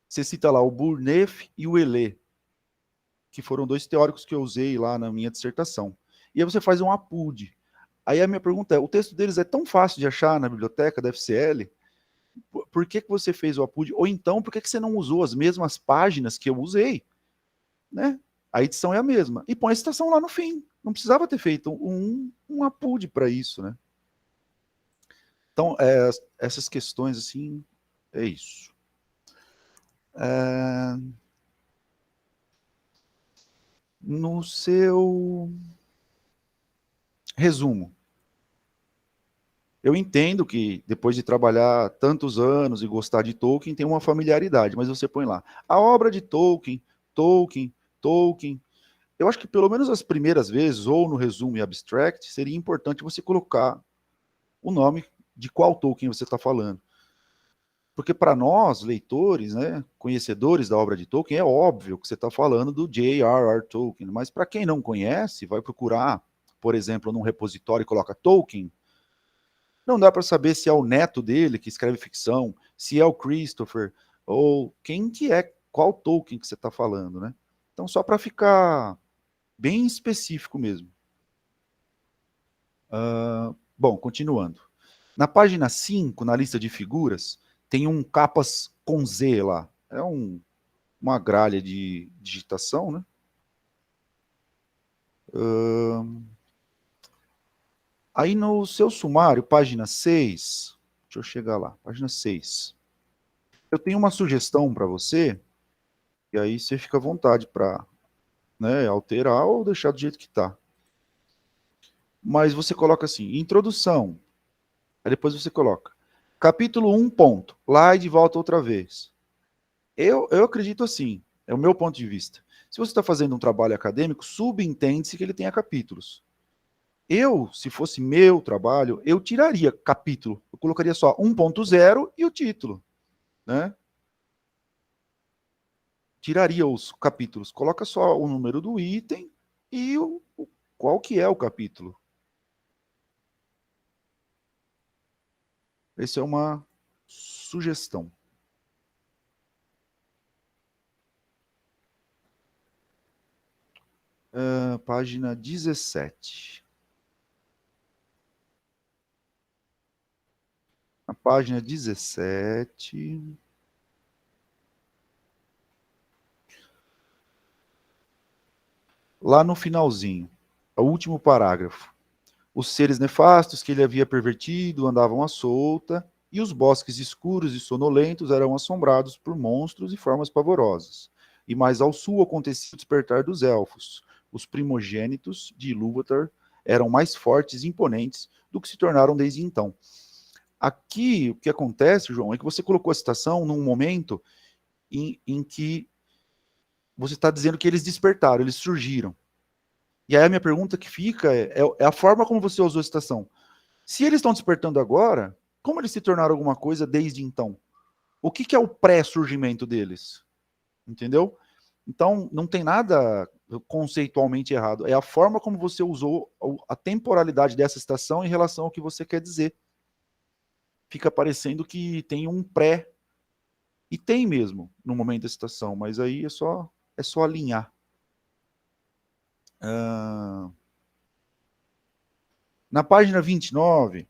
você cita lá o Bourneuf e o Helé, que foram dois teóricos que eu usei lá na minha dissertação. E aí você faz um APUD. Aí a minha pergunta é, o texto deles é tão fácil de achar na biblioteca da FCL, por que você fez o APUD? Ou então, por que você não usou as mesmas páginas que eu usei? Né? A edição é a mesma. E põe a citação lá no fim. Não precisava ter feito um APUD para isso, né? Então, essas questões, assim, é isso. No seu resumo, eu entendo que depois de trabalhar tantos anos e gostar de Tolkien, tem uma familiaridade, mas você põe lá, a obra de Tolkien, Tolkien, Tolkien. Eu acho que pelo menos as primeiras vezes, ou no resumo e abstract, seria importante você colocar o nome de qual Tolkien você está falando. Porque para nós, leitores, né, conhecedores da obra de Tolkien, é óbvio que você está falando do J.R.R. Tolkien, mas para quem não conhece, vai procurar, por exemplo, num repositório e coloca Tolkien, não dá para saber se é o neto dele que escreve ficção, se é o Christopher, ou quem que é, qual Tolkien que você está falando, né? Então, só para ficar bem específico mesmo. Bom, continuando. Na página 5, na lista de figuras, tem um capas com Z lá. É uma gralha de digitação, né? Aí no seu sumário, página 6, deixa eu chegar lá, página 6. Eu tenho uma sugestão para você, e aí você fica à vontade para, né, alterar ou deixar do jeito que está. Mas você coloca assim, introdução, aí depois você coloca, capítulo 1, ponto, lá e de volta outra vez. Eu acredito assim, é o meu ponto de vista. Se você está fazendo um trabalho acadêmico, subentende-se que ele tenha capítulos. Se fosse meu trabalho, eu tiraria capítulo. Eu colocaria só 1.0 e o título, né? Tiraria os capítulos. Coloca só o número do item e qual que é o capítulo. Essa é uma sugestão. Página 17. Na página 17. Lá no finalzinho, o último parágrafo. Os seres nefastos que ele havia pervertido andavam à solta, e os bosques escuros e sonolentos eram assombrados por monstros e formas pavorosas. E mais ao sul acontecia o despertar dos elfos. Os primogênitos de Ilúvatar eram mais fortes e imponentes do que se tornaram desde então. Aqui, o que acontece, João, é que você colocou a citação num momento em que você está dizendo que eles despertaram, eles surgiram. E aí a minha pergunta que fica é a forma como você usou a citação. Se eles estão despertando agora, como eles se tornaram alguma coisa desde então? O que é o pré-surgimento deles? Entendeu? Então, não tem nada conceitualmente errado. É a forma como você usou a temporalidade dessa citação em relação ao que você quer dizer. Fica parecendo que tem um pré, e tem mesmo no momento da citação, mas aí é só alinhar. Na página 29,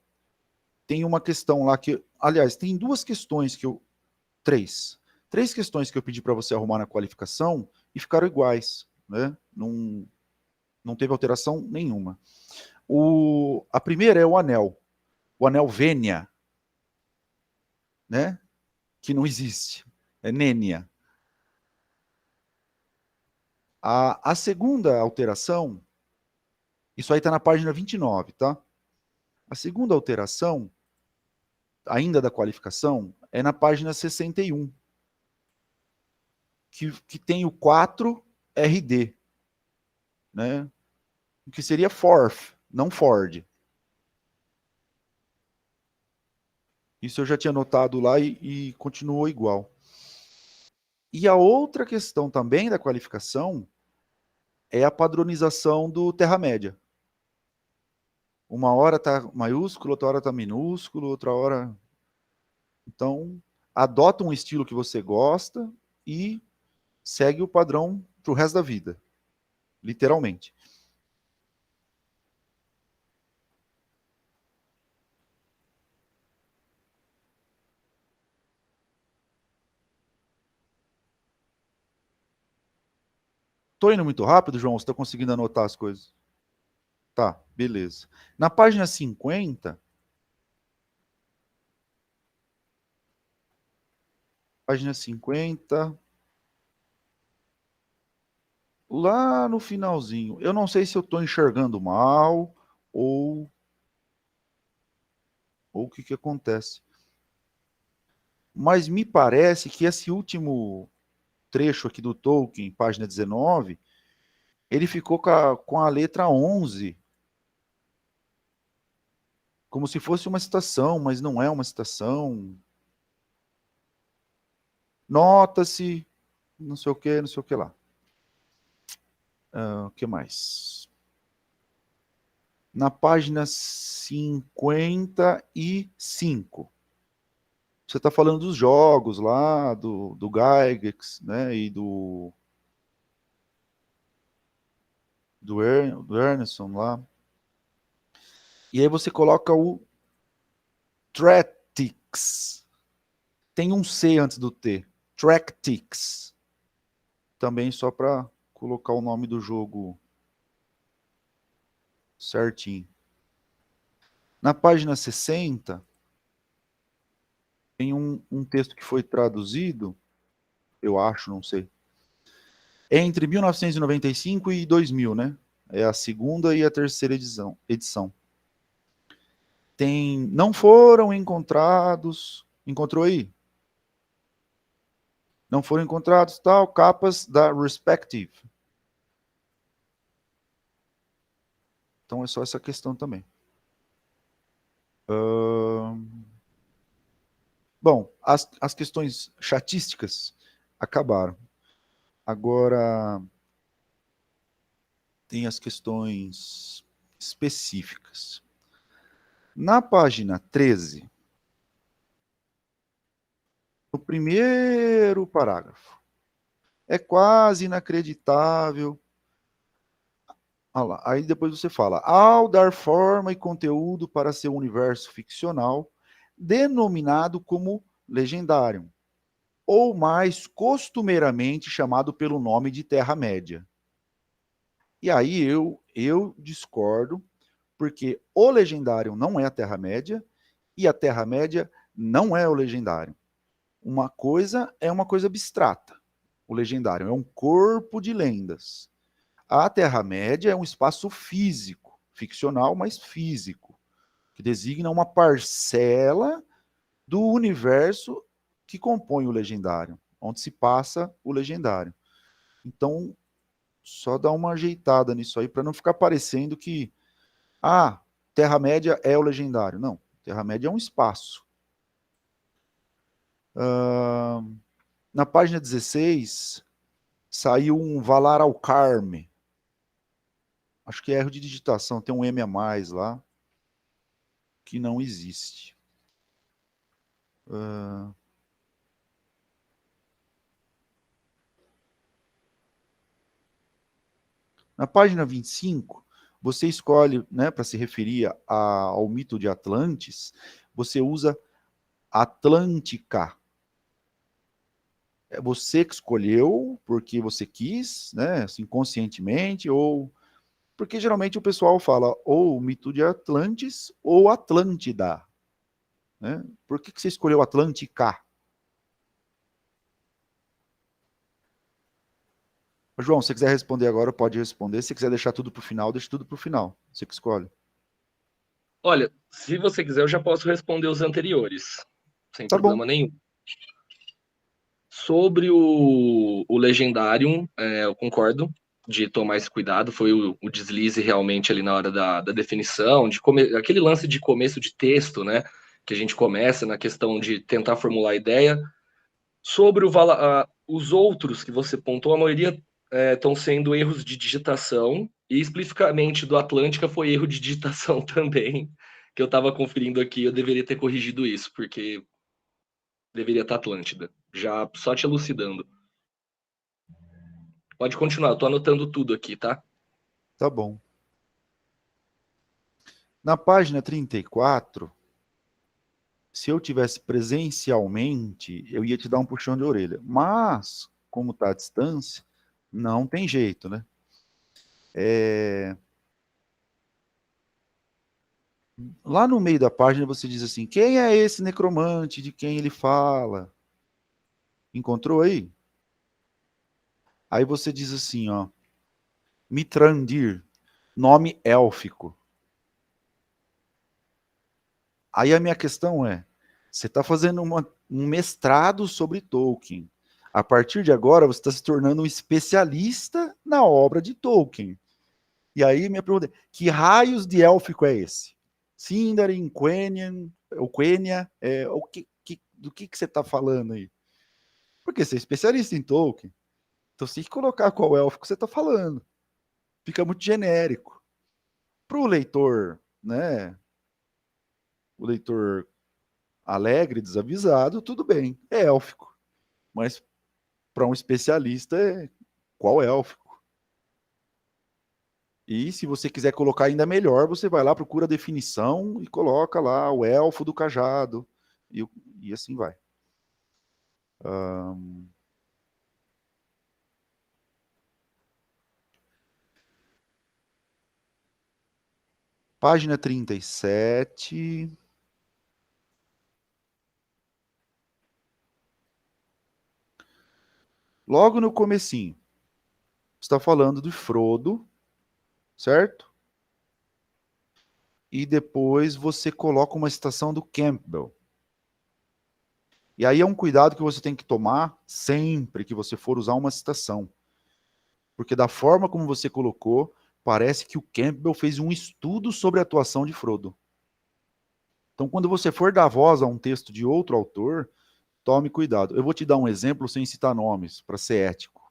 tem uma questão lá que, aliás, tem duas questões que três questões que eu pedi para você arrumar na qualificação e ficaram iguais, né? Não teve alteração nenhuma. A primeira é o anel Vênia, né? Que não existe, é Nênia. A segunda alteração, isso aí está na página 29, tá? A segunda alteração, ainda da qualificação, é na página 61, que tem o 4RD, né? Que seria Forth, não Ford. Isso eu já tinha notado lá e continuou igual. E a outra questão também da qualificação é a padronização do Terra-média. Uma hora está maiúsculo, outra hora está minúsculo, outra hora... Então, adota um estilo que você gosta e segue o padrão para o resto da vida. Literalmente. Estou indo muito rápido, João? Você está conseguindo anotar as coisas? Tá, beleza. Na página 50... Página 50... Lá no finalzinho. Eu não sei se eu estou enxergando mal ou o que acontece. Mas me parece que esse último trecho aqui do Tolkien, página 19, ele ficou com a letra 11. Como se fosse uma citação, mas não é uma citação. Nota-se, não sei o que, não sei o que lá. O que mais? Na página 55. Você está falando dos jogos lá, do Gygax, né, e do Ernestson lá. E aí você coloca o Tactics. Tem um C antes do T. Tactics. Também só para colocar o nome do jogo certinho. Na página 60, tem um texto que foi traduzido, eu acho, não sei. É entre 1995 e 2000, né? É a segunda e a terceira edição. Tem, não foram encontrados, encontrou aí? Não foram encontrados, tal, capas da Respective. Então é só essa questão também. Bom, as questões chatísticas acabaram. Agora tem as questões específicas. Na página 13, no primeiro parágrafo, é quase inacreditável. Olha lá, aí depois você fala, ao dar forma e conteúdo para seu universo ficcional, denominado como Legendarium, ou mais costumeiramente chamado pelo nome de Terra-média. E aí eu discordo, porque o Legendarium não é a Terra-média, e a Terra-média não é o Legendarium. Uma coisa é uma coisa abstrata. O Legendarium é um corpo de lendas. A Terra-média é um espaço físico, ficcional, mas físico, que designa uma parcela do universo que compõe o Legendário, onde se passa o Legendário. Então, só dá uma ajeitada nisso aí, para não ficar parecendo que, Terra-média é o Legendário. Não, Terra-média é um espaço. Na página 16, saiu um Valar ao Carme. Acho que é erro de digitação, tem um M a mais lá, que não existe. Na página 25, você escolhe, né, para se referir ao mito de Atlantis, você usa Atlântica. É você que escolheu porque você quis, né, assim, conscientemente, ou... Porque geralmente o pessoal fala ou o mito de Atlantis ou Atlântida. Né? Por que você escolheu Atlântica? João, se você quiser responder agora, pode responder. Se você quiser deixar tudo para o final, deixa tudo para o final. Você que escolhe. Olha, se você quiser, eu já posso responder os anteriores, sem Tá bom. problema nenhum. Sobre o Legendarium, eu concordo de tomar esse cuidado, foi o deslize realmente ali na hora da definição, aquele lance de começo de texto, né, que a gente começa na questão de tentar formular a ideia. Sobre os outros que você pontuou, a maioria estão sendo erros de digitação, e especificamente do Atlântica foi erro de digitação também, que eu estava conferindo aqui, eu deveria ter corrigido isso, porque deveria estar Atlântida, já só te elucidando. Pode continuar, eu tô anotando tudo aqui, tá? Tá bom. Na página 34, se eu tivesse presencialmente, eu ia te dar um puxão de orelha. Mas, como está à distância, não tem jeito, né? Lá no meio da página você diz assim, quem é esse necromante, de quem ele fala? Encontrou aí? Aí você diz assim, ó, Mithrandir, nome élfico. Aí a minha questão é, você está fazendo um mestrado sobre Tolkien. A partir de agora, você está se tornando um especialista na obra de Tolkien. E aí minha pergunta é, que raios de élfico é esse? Sindarin, Quenya, do que você está falando aí? Porque você é especialista em Tolkien. Então você tem que colocar qual élfico você está falando. Fica muito genérico. Para o leitor, né? O leitor alegre, desavisado, tudo bem, é élfico. Mas para um especialista, qual élfico? E se você quiser colocar ainda melhor, você vai lá, procura a definição e coloca lá o elfo do cajado. E assim vai. Página 37. Logo no comecinho, está falando de Frodo, certo? E depois você coloca uma citação do Campbell. E aí é um cuidado que você tem que tomar sempre que você for usar uma citação. Porque da forma como você colocou, parece que o Campbell fez um estudo sobre a atuação de Frodo. Então, quando você for dar voz a um texto de outro autor, tome cuidado. Eu vou te dar um exemplo sem citar nomes, para ser ético.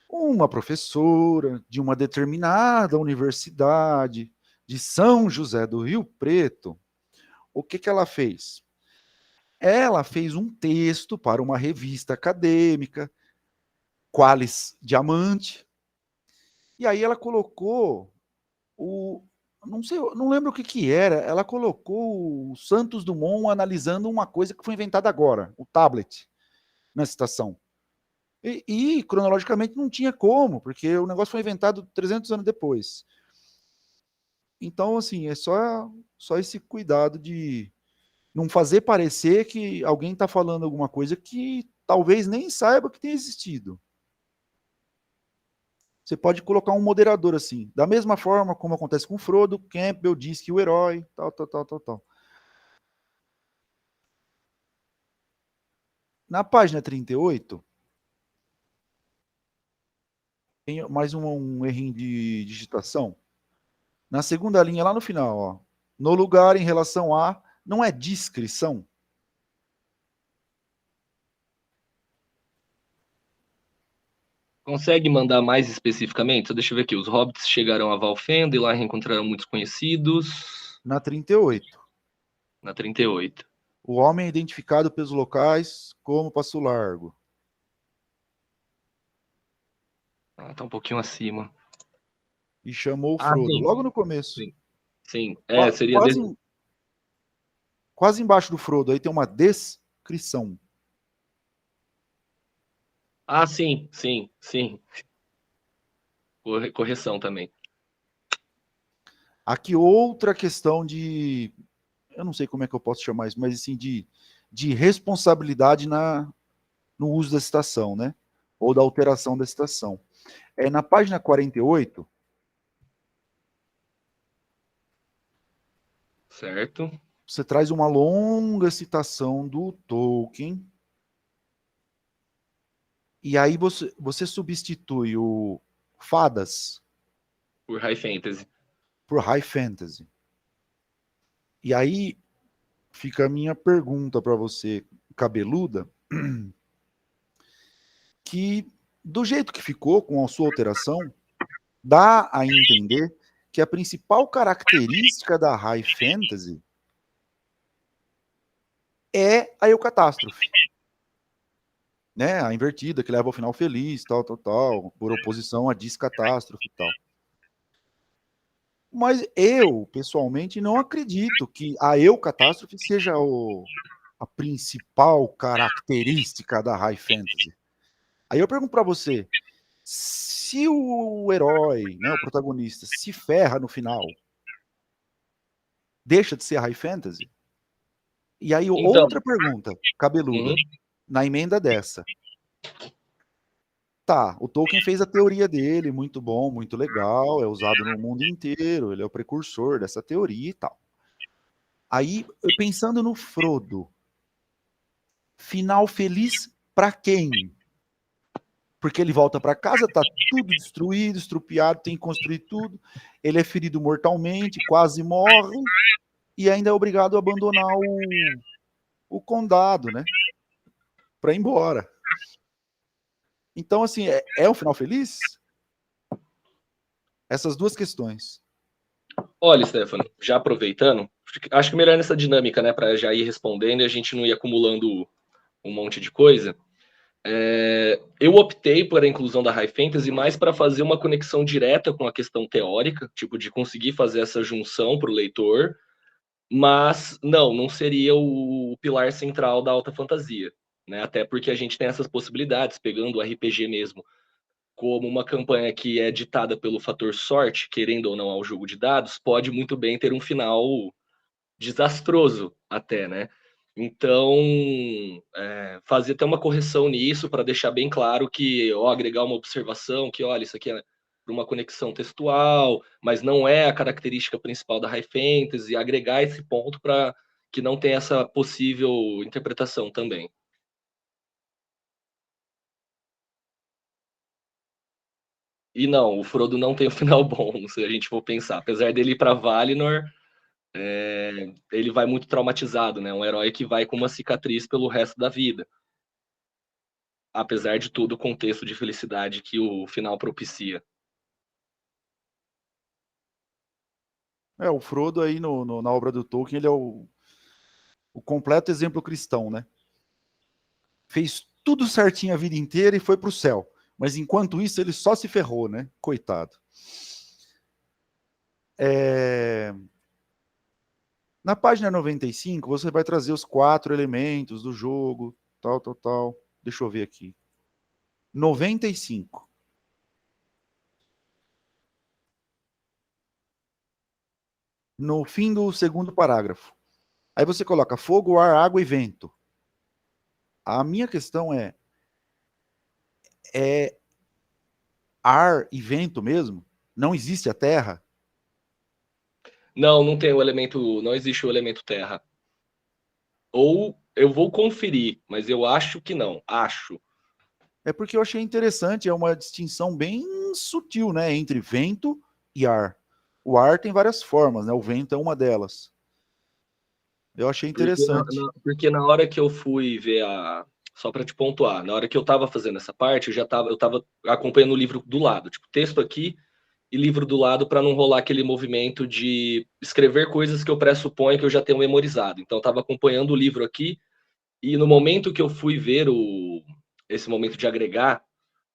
Uma professora de uma determinada universidade de São José do Rio Preto, o que ela fez? Ela fez um texto para uma revista acadêmica, Qualis Diamante, e aí ela colocou não sei, não lembro o que era, ela colocou o Santos Dumont analisando uma coisa que foi inventada agora, o tablet, na citação. E cronologicamente não tinha como, porque o negócio foi inventado 300 anos depois. Então, assim, é só esse cuidado de não fazer parecer que alguém está falando alguma coisa que talvez nem saiba que tem existido. Você pode colocar um moderador assim. Da mesma forma como acontece com o Frodo, Campbell diz que o herói, tal. Na página 38, tem mais um errinho de digitação. Na segunda linha, lá no final, ó, no lugar em relação a, não é descrição? Consegue mandar mais especificamente? Só deixa eu ver aqui. Os hobbits chegaram a Valfenda e lá reencontraram muitos conhecidos. Na 38. Na 38. O homem é identificado pelos locais como Passo Largo. Ah, tá um pouquinho acima. E chamou o Ah, Frodo, sim. logo no começo. Sim. Sim. Seria. Quase embaixo do Frodo, aí tem uma descrição. Ah, sim. Correção também. Aqui outra questão de, eu não sei como é que eu posso chamar isso, mas assim, de responsabilidade no uso da citação, né? Ou da alteração da citação. Na página 48, Certo. você traz uma longa citação do Tolkien, E aí você substitui o fadas Por High Fantasy. por high fantasy. E aí fica a minha pergunta para você, cabeluda, que do jeito que ficou, com a sua alteração, dá a entender que a principal característica da high fantasy é a eucatástrofe. Né? A invertida, que leva ao final feliz, tal, por oposição à descatástrofe e tal. Mas eu, pessoalmente, não acredito que a eucatástrofe seja a principal característica da high fantasy. Aí eu pergunto para você, se o herói, né, o protagonista, se ferra no final, deixa de ser high fantasy? E aí Então, outra pergunta, cabeluda, na emenda dessa. Tá, o Tolkien fez a teoria dele, muito bom, muito legal, é usado no mundo inteiro, ele é o precursor dessa teoria e tal. Aí, pensando no Frodo, final feliz para quem? Porque ele volta para casa, tá tudo destruído, estrupiado, tem que construir tudo, ele é ferido mortalmente, quase morre, e ainda é obrigado a abandonar o condado, né? Para ir embora. Então, assim, é um final feliz? Essas duas questões. olha, Stefano, já aproveitando, acho que melhor nessa dinâmica, né, para já ir respondendo e a gente não ir acumulando um monte de coisa. Eu optei por a inclusão da High Fantasy mais para fazer uma conexão direta com a questão teórica, tipo, de conseguir fazer essa junção para o leitor, mas não seria o pilar central da alta fantasia, né? Até porque a gente tem essas possibilidades, pegando o RPG mesmo como uma campanha que é ditada pelo fator sorte, querendo ou não ao jogo de dados, pode muito bem ter um final desastroso até, né? Então, fazer até uma correção nisso para deixar bem claro que, agregar uma observação que, olha, isso aqui é uma conexão textual, mas não é a característica principal da High Fantasy, agregar esse ponto para que não tenha essa possível interpretação também. E não, o Frodo não tem um final bom, se a gente for pensar. Apesar dele ir para Valinor, ele vai muito traumatizado, né? Um herói que vai com uma cicatriz pelo resto da vida. Apesar de todo o contexto de felicidade que o final propicia. O Frodo aí na obra do Tolkien, ele é o completo exemplo cristão, né? Fez tudo certinho a vida inteira e foi para o céu. Mas enquanto isso, ele só se ferrou, né? Coitado. Na página 95, você vai trazer os 4 elementos do jogo, tal. Deixa eu ver aqui. 95. No fim do segundo parágrafo. Aí você coloca fogo, ar, água e vento. A minha questão é ar e vento mesmo? Não existe a terra? Não tem o elemento, não existe o elemento terra. Ou eu vou conferir, mas eu acho que não. Acho. É porque eu achei interessante, é uma distinção bem sutil, né, entre vento e ar. O ar tem várias formas, né? O vento é uma delas. Eu achei interessante. Porque na hora que eu fui ver só para te pontuar, na hora que eu estava fazendo essa parte, eu estava acompanhando o livro do lado, tipo, texto aqui e livro do lado, para não rolar aquele movimento de escrever coisas que eu pressuponho que eu já tenho memorizado. Então eu estava acompanhando o livro aqui e no momento que eu fui ver esse momento de agregar,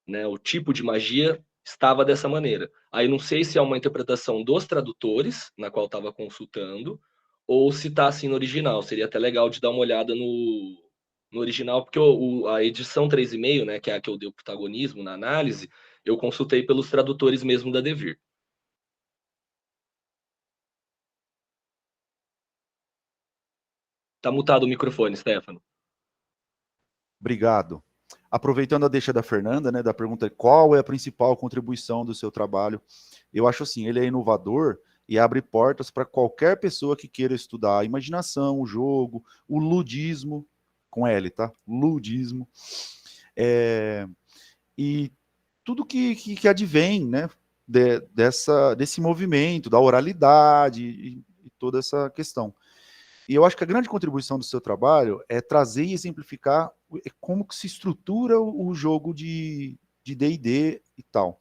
né, o tipo de magia estava dessa maneira. Aí não sei se é uma interpretação dos tradutores, na qual estava consultando, ou se está assim no original. Seria até legal de dar uma olhada no original, porque a edição 3,5, né, que é a que eu dei o protagonismo na análise, eu consultei pelos tradutores mesmo da Devir. Tá mutado o microfone, Stefano. Obrigado. Aproveitando a deixa da Fernanda, né, da pergunta qual é a principal contribuição do seu trabalho, eu acho assim, ele é inovador e abre portas para qualquer pessoa que queira estudar a imaginação, o jogo, o ludismo, com L, tá? Ludismo. e tudo que advém, né, desse movimento, da oralidade e toda essa questão. E eu acho que a grande contribuição do seu trabalho é trazer e exemplificar como que se estrutura o jogo de D&D e tal.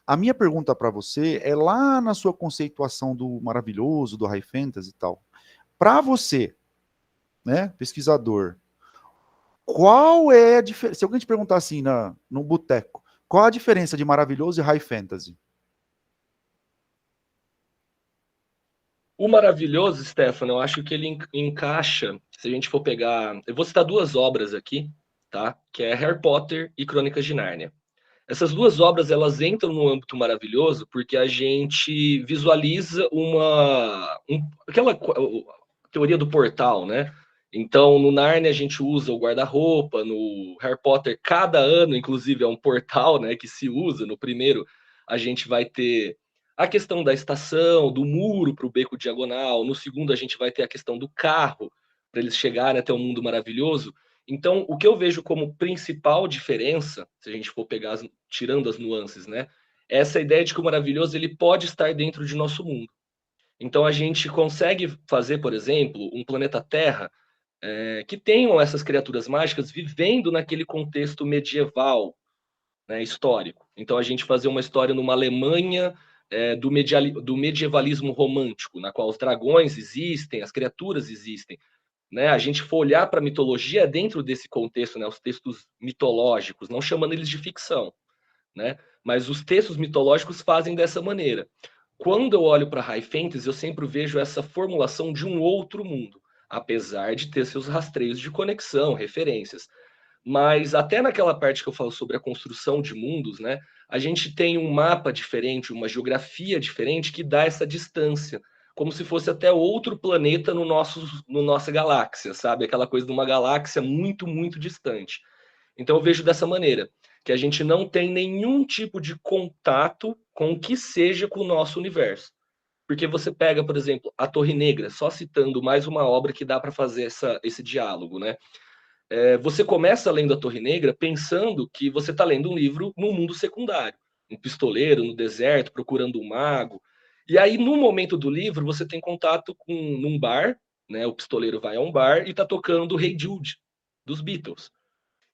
A minha pergunta para você é lá na sua conceituação do maravilhoso, do high fantasy e tal. Para você, né, pesquisador, qual é a diferença? Se alguém te perguntar assim num boteco, qual a diferença de maravilhoso e high fantasy? O maravilhoso, Stefano, eu acho que ele encaixa, se a gente for pegar. Eu vou citar duas obras aqui, tá? Que é Harry Potter e Crônicas de Nárnia. Essas duas obras, elas entram no âmbito maravilhoso porque a gente visualiza aquela teoria do portal, né? Então, no Nárnia a gente usa o guarda-roupa, no Harry Potter cada ano, inclusive, é um portal, né, que se usa. No primeiro a gente vai ter a questão da estação, do muro para o beco diagonal. No segundo a gente vai ter a questão do carro para eles chegarem até o mundo maravilhoso. Então, o que eu vejo como principal diferença, se a gente for pegar, tirando as nuances, né? É essa ideia de que o maravilhoso ele pode estar dentro de nosso mundo. Então, a gente consegue fazer, por exemplo, um planeta Terra que tenham essas criaturas mágicas vivendo naquele contexto medieval, né, histórico. Então, a gente fazer uma história numa Alemanha do medievalismo romântico, na qual os dragões existem, as criaturas existem, né? A gente for olhar para a mitologia dentro desse contexto, né? Os textos mitológicos, não chamando eles de ficção, né? Mas os textos mitológicos fazem dessa maneira. Quando eu olho para High Fantasy, eu sempre vejo essa formulação de um outro mundo, apesar de ter seus rastreios de conexão, referências. Mas até naquela parte que eu falo sobre a construção de mundos, né? A gente tem um mapa diferente, uma geografia diferente que dá essa distância, como se fosse até outro planeta no nossa galáxia, sabe? Aquela coisa de uma galáxia muito, muito distante. Então eu vejo dessa maneira, que a gente não tem nenhum tipo de contato com o que seja com o nosso universo. Porque você pega, por exemplo, a Torre Negra, só citando mais uma obra que dá para fazer esse diálogo, né? Você começa lendo a Torre Negra pensando que você está lendo um livro no mundo secundário. Um pistoleiro no deserto, procurando um mago. E aí, no momento do livro, você tem contato num bar, né? O pistoleiro vai a um bar e está tocando Hey Jude, dos Beatles.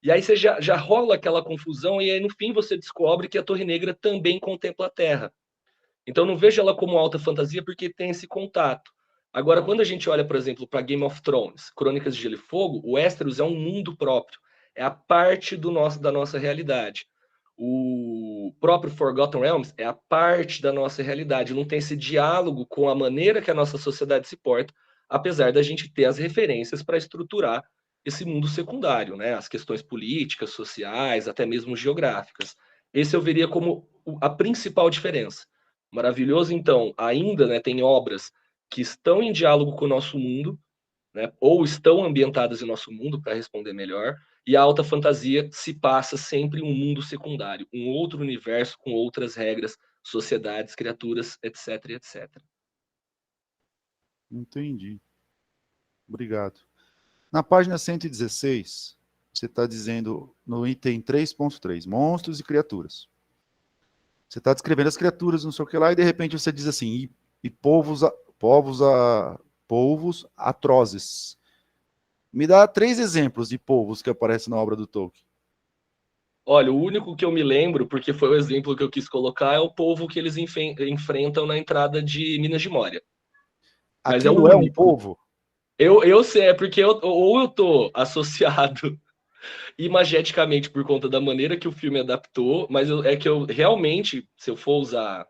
E aí você já rola aquela confusão e aí, no fim, você descobre que a Torre Negra também contempla a Terra. Então, não vejo ela como alta fantasia porque tem esse contato. Agora, quando a gente olha, por exemplo, para Game of Thrones, Crônicas de Gelo e Fogo, o Westeros é um mundo próprio, é a parte da nossa realidade. O próprio Forgotten Realms é a parte da nossa realidade, não tem esse diálogo com a maneira que a nossa sociedade se porta, apesar da gente ter as referências para estruturar esse mundo secundário, né? As questões políticas, sociais, até mesmo geográficas. Esse eu veria como a principal diferença. Maravilhoso, então, ainda, né, tem obras que estão em diálogo com o nosso mundo, né, ou estão ambientadas em nosso mundo, para responder melhor, e a alta fantasia se passa sempre em um mundo secundário, um outro universo com outras regras, sociedades, criaturas, etc, etc. Entendi. Obrigado. Na página 116, você está dizendo no item 3.3, monstros e criaturas. Você está descrevendo as criaturas, não sei o que lá, e de repente você diz assim, e povos atrozes. Me dá 3 exemplos de povos que aparecem na obra do Tolkien. Olha, o único que eu me lembro, porque foi o exemplo que eu quis colocar, é o povo que eles enfrentam na entrada de Minas de Moria. Mas é o Aquilo é um único. povo? Eu sei, é porque ou eu tô associado imageticamente por conta da maneira que o filme adaptou, mas é que eu realmente, se eu for usar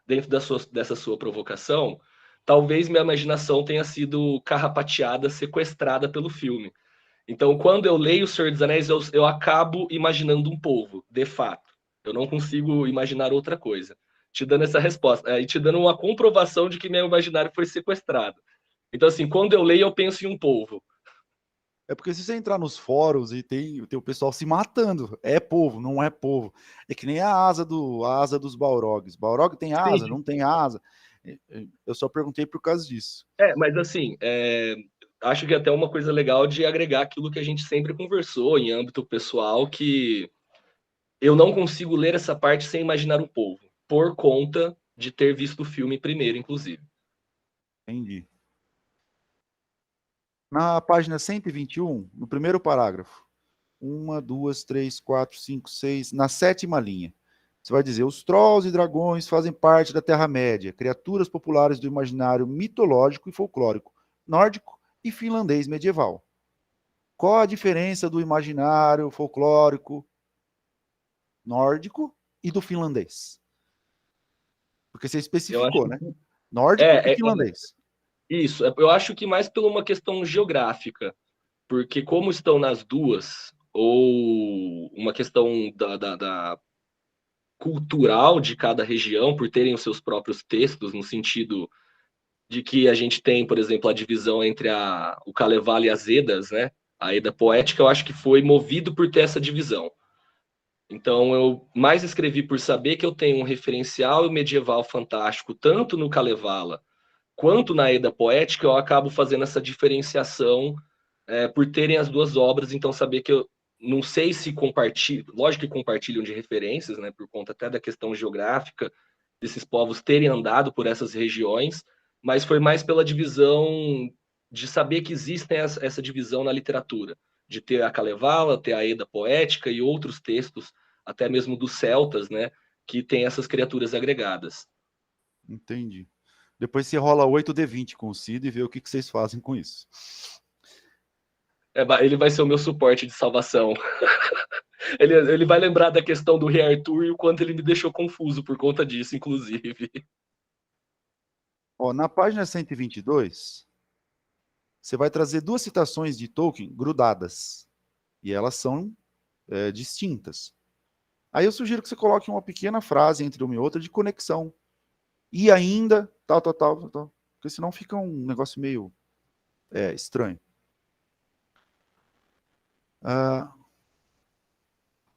dentro dessa sua provocação, talvez minha imaginação tenha sido carrapateada, sequestrada pelo filme. Então, quando eu leio O Senhor dos Anéis, eu acabo imaginando um povo, de fato. Eu não consigo imaginar outra coisa. Te dando essa resposta, e te dando uma comprovação de que meu imaginário foi sequestrado. Então, assim, quando eu leio, eu penso em um povo. É porque se você entrar nos fóruns e tem o pessoal se matando, é povo, não é povo. É que nem a asa dos Balrogs. Balrog tem asa, Sim. não tem asa. Eu só perguntei por causa disso. Mas assim, acho que é até uma coisa legal de agregar aquilo que a gente sempre conversou em âmbito pessoal, que eu não consigo ler essa parte sem imaginar o povo, por conta de ter visto o filme primeiro, inclusive. Entendi. Na página 121, no primeiro parágrafo, 1, 2, 3, 4, 5, 6, na 7ª linha, você vai dizer: os trolls e dragões fazem parte da Terra-média, criaturas populares do imaginário mitológico e folclórico, nórdico e finlandês medieval. Qual a diferença do imaginário folclórico nórdico e do finlandês? Porque você Eu acho especificou, né? Nórdico e finlandês. isso. Eu acho que mais por uma questão geográfica, porque como estão nas duas, ou uma questão da cultural de cada região, por terem os seus próprios textos, no sentido de que a gente tem, por exemplo, a divisão entre o Kalevala e as Edas, né? A Eda poética, eu acho que foi movido por ter essa divisão. Então, eu mais escrevi por saber que eu tenho um referencial medieval fantástico, tanto no Kalevala quanto na Eda poética, eu acabo fazendo essa diferenciação por terem as duas obras, então saber que eu não sei se compartilham, lógico que compartilham de referências, né, por conta até da questão geográfica, desses povos terem andado por essas regiões, mas foi mais pela divisão de saber que existem essa divisão na literatura, de ter a Kalevala, ter a Eda poética e outros textos, até mesmo dos celtas, né, que tem essas criaturas agregadas. Entendi. Depois você rola 8d20 com o Cid e vê o que vocês fazem com isso. Ele vai ser o meu suporte de salvação. Ele vai lembrar da questão do Rei Arthur e o quanto ele me deixou confuso por conta disso, inclusive. Ó, na página 122, você vai trazer 2 citações de Tolkien grudadas. E elas são distintas. Aí eu sugiro que você coloque uma pequena frase entre uma e outra de conexão. E ainda, tal. Porque senão fica um negócio meio estranho.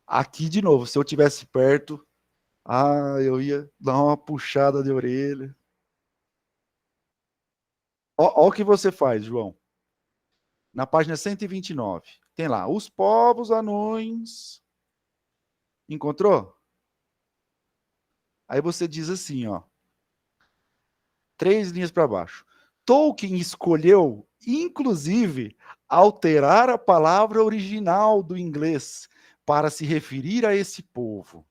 Aqui, de novo, se eu tivesse perto, eu ia dar uma puxada de orelha. Ó o que você faz, João. Na página 129, tem lá, os povos anões. Encontrou? Aí você diz assim, ó. 3 linhas para baixo. Tolkien escolheu, inclusive, alterar a palavra original do inglês para se referir a esse povo.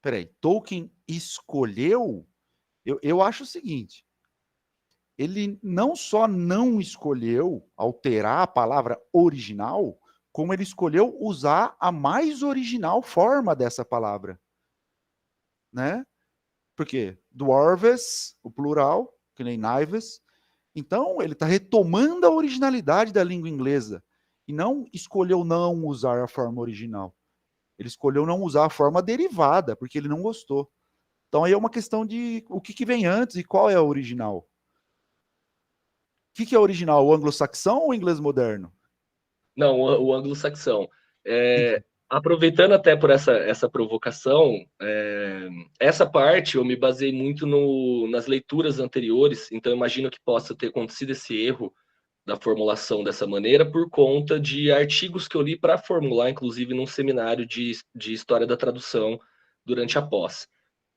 Peraí, Tolkien escolheu? Eu acho o seguinte, ele não só não escolheu alterar a palavra original, como ele escolheu usar a mais original forma dessa palavra. Né? Porque dwarves, o plural, que nem knives. Então, ele está retomando a originalidade da língua inglesa. E não escolheu não usar a forma original. Ele escolheu não usar a forma derivada, porque ele não gostou. Então, aí é uma questão de o que vem antes e qual é a original. O que é original? O anglo-saxão ou o inglês moderno? Não, o anglo-saxão. Aproveitando até por essa provocação, essa parte eu me baseei muito nas leituras anteriores, então imagino que possa ter acontecido esse erro da formulação dessa maneira por conta de artigos que eu li para formular, inclusive num seminário de História da Tradução durante a pós.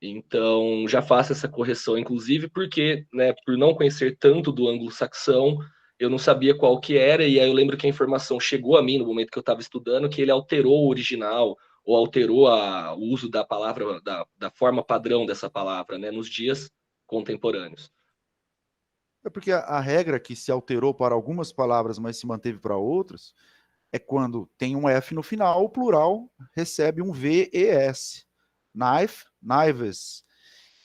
Então, já faço essa correção, inclusive porque, né, por não conhecer tanto do anglo-saxão, eu não sabia qual que era, e aí eu lembro que a informação chegou a mim no momento que eu estava estudando, que ele alterou o original, ou alterou o uso da palavra, da forma padrão dessa palavra, né, nos dias contemporâneos. É porque a regra que se alterou para algumas palavras, mas se manteve para outras, é quando tem um F no final, o plural recebe um VES. Knife, knives.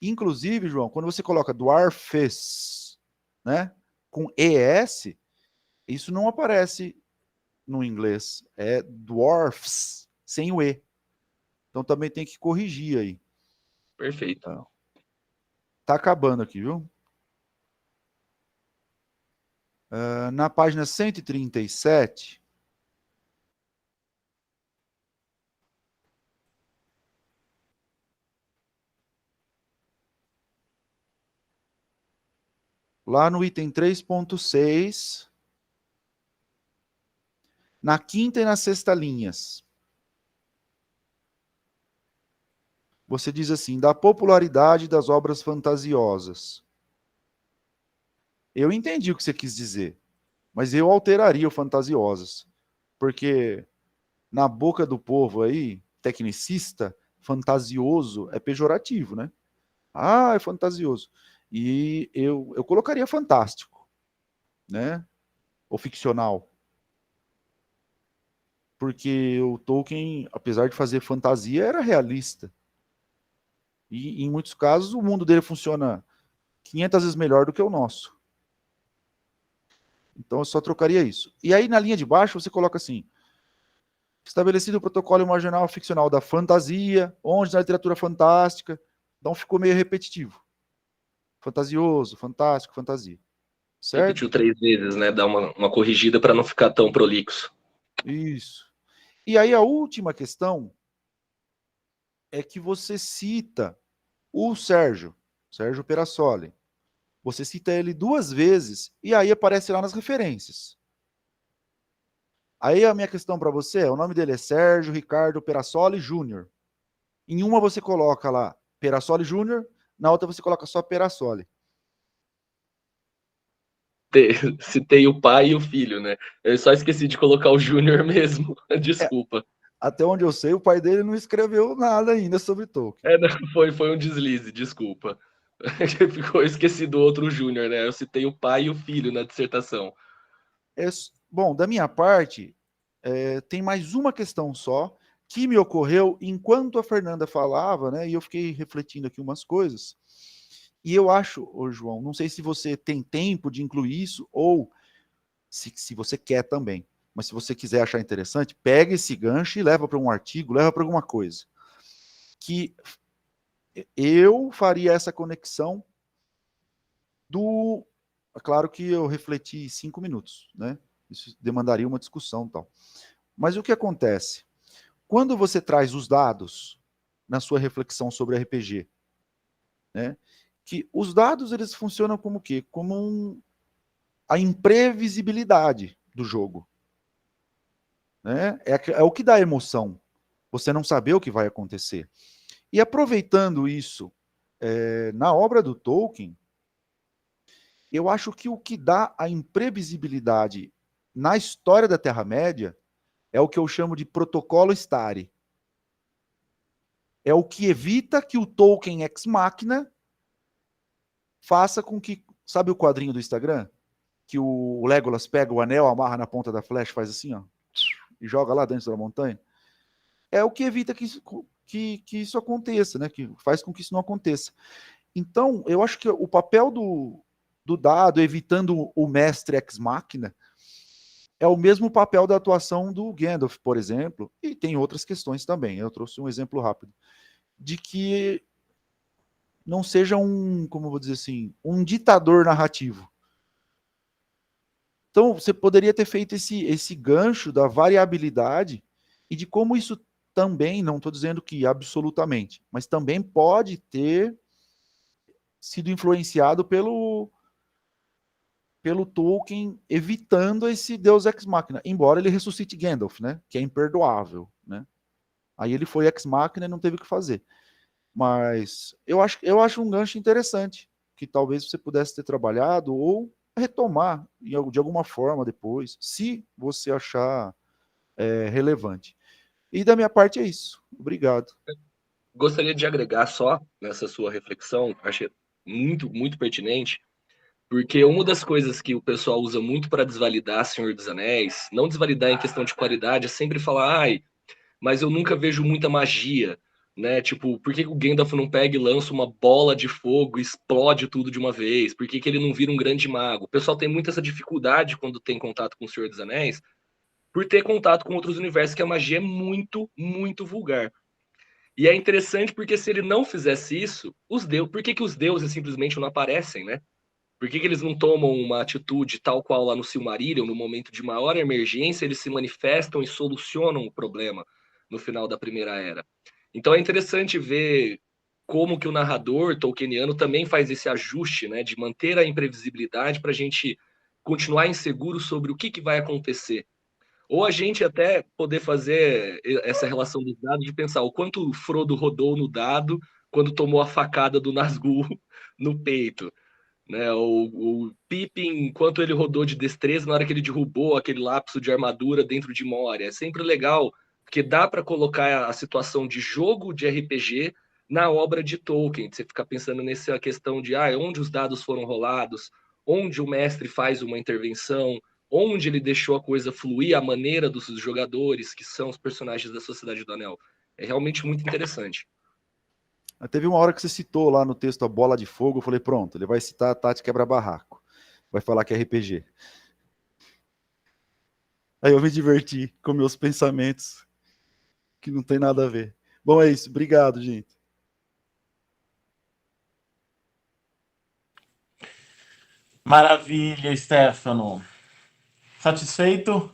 Inclusive, João, quando você coloca dwarfes, né, com ES, isso não aparece no inglês. É dwarfs, sem o E. Então também tem que corrigir aí. Perfeito. Tá acabando aqui, viu? Na página 137, lá no item 3.6, na 5ª e na 6ª linhas. você diz assim, da popularidade das obras fantasiosas. Eu entendi o que você quis dizer, mas eu alteraria o fantasiosas, porque na boca do povo aí, tecnicista, fantasioso é pejorativo, né? Ah, é fantasioso. E eu colocaria fantástico, né? Ou ficcional. Porque o Tolkien, apesar de fazer fantasia, era realista. E em muitos casos o mundo dele funciona 500 vezes melhor do que o nosso. Então eu só trocaria isso. E aí na linha de baixo você coloca assim: estabelecido o protocolo imaginal ficcional da fantasia, onde na literatura fantástica. Então ficou meio repetitivo. Fantasioso, fantástico, fantasia. Repetiu Certo? 3 vezes, né? Dar uma corrigida para não ficar tão prolixo. Isso. E aí a última questão é que você cita o Sérgio Perassoli. Você cita ele 2 vezes e aí aparece lá nas referências. Aí a minha questão para você é, o nome dele é Sérgio Ricardo Perassoli Júnior. Em uma você coloca lá Perassoli Júnior, na outra você coloca só Perassoli. Citei o pai e o filho, né? Eu só esqueci de colocar o Júnior mesmo. Desculpa. Até onde eu sei, o pai dele não escreveu nada ainda sobre Tolkien. Não, foi um deslize, desculpa. Ficou esquecido o outro Júnior, né? Eu citei o pai e o filho na dissertação. Bom, da minha parte, tem mais uma questão só que me ocorreu enquanto a Fernanda falava, né? E eu fiquei refletindo aqui umas coisas. E eu acho, ô João, não sei se você tem tempo de incluir isso ou se você quer também. Mas se você quiser achar interessante, pega esse gancho e leva para um artigo, leva para alguma coisa. Que eu faria essa conexão do... Claro que eu refleti 5 minutos, né? Isso demandaria uma discussão e tal. Mas o que acontece? Quando você traz os dados na sua reflexão sobre RPG, né? Que os dados eles funcionam como o quê? Como a imprevisibilidade do jogo. Né? É o que dá emoção. Você não saber o que vai acontecer. E aproveitando isso na obra do Tolkien, eu acho que o que dá a imprevisibilidade na história da Terra-média é o que eu chamo de protocolo Stari. É o que evita que o Tolkien ex machina faça com que... Sabe o quadrinho do Instagram? Que o Legolas pega o anel, amarra na ponta da flecha, faz assim, ó, e joga lá dentro da montanha? É o que evita que isso aconteça, né? Que faz com que isso não aconteça. Então, eu acho que o papel do dado, evitando o mestre ex machina, é o mesmo papel da atuação do Gandalf, por exemplo, e tem outras questões também. Eu trouxe um exemplo rápido, de que não seja como eu vou dizer assim, um ditador narrativo. Então, você poderia ter feito esse gancho da variabilidade e de como isso também, não estou dizendo que absolutamente, mas também pode ter sido influenciado pelo Tolkien, evitando esse Deus ex machina, embora ele ressuscite Gandalf, né, que é imperdoável, né? Aí ele foi ex machina e não teve o que fazer. Mas eu acho um gancho interessante, que talvez você pudesse ter trabalhado ou retomar de alguma forma depois, se você achar relevante. E da minha parte é isso. Obrigado. Gostaria de agregar só nessa sua reflexão, achei muito, muito pertinente, porque uma das coisas que o pessoal usa muito para desvalidar Senhor dos Anéis, não desvalidar em questão de qualidade, é sempre falar, ai, mas eu nunca vejo muita magia, né? Tipo, por que o Gandalf não pega e lança uma bola de fogo e explode tudo de uma vez? Por que ele não vira um grande mago? O pessoal tem muito essa dificuldade quando tem contato com o Senhor dos Anéis, por ter contato com outros universos, que a magia é muito, muito vulgar. E é interessante porque se ele não fizesse isso, por que os deuses simplesmente não aparecem, né? Por que eles não tomam uma atitude tal qual lá no Silmarillion, no momento de maior emergência, eles se manifestam e solucionam o problema no final da Primeira Era? Então é interessante ver como que o narrador tolkieniano também faz esse ajuste, né, de manter a imprevisibilidade para a gente continuar inseguro sobre o que vai acontecer. Ou a gente até poder fazer essa relação dos dados de pensar o quanto o Frodo rodou no dado quando tomou a facada do Nazgûl no peito, né? O Pippin, quanto ele rodou de destreza na hora que ele derrubou aquele lapso de armadura dentro de Moria. É sempre legal, porque dá para colocar a situação de jogo de RPG na obra de Tolkien. Você fica pensando nessa questão de onde os dados foram rolados, onde o mestre faz uma intervenção, onde ele deixou a coisa fluir, a maneira dos jogadores, que são os personagens da Sociedade do Anel. É realmente muito interessante. Teve uma hora que você citou lá no texto a bola de fogo, eu falei, pronto, ele vai citar a Tati Quebra-Barraco. Vai falar que é RPG. Aí eu me diverti com meus pensamentos, que não tem nada a ver. Bom, é isso. Obrigado, gente. Maravilha, Stefano. Satisfeito?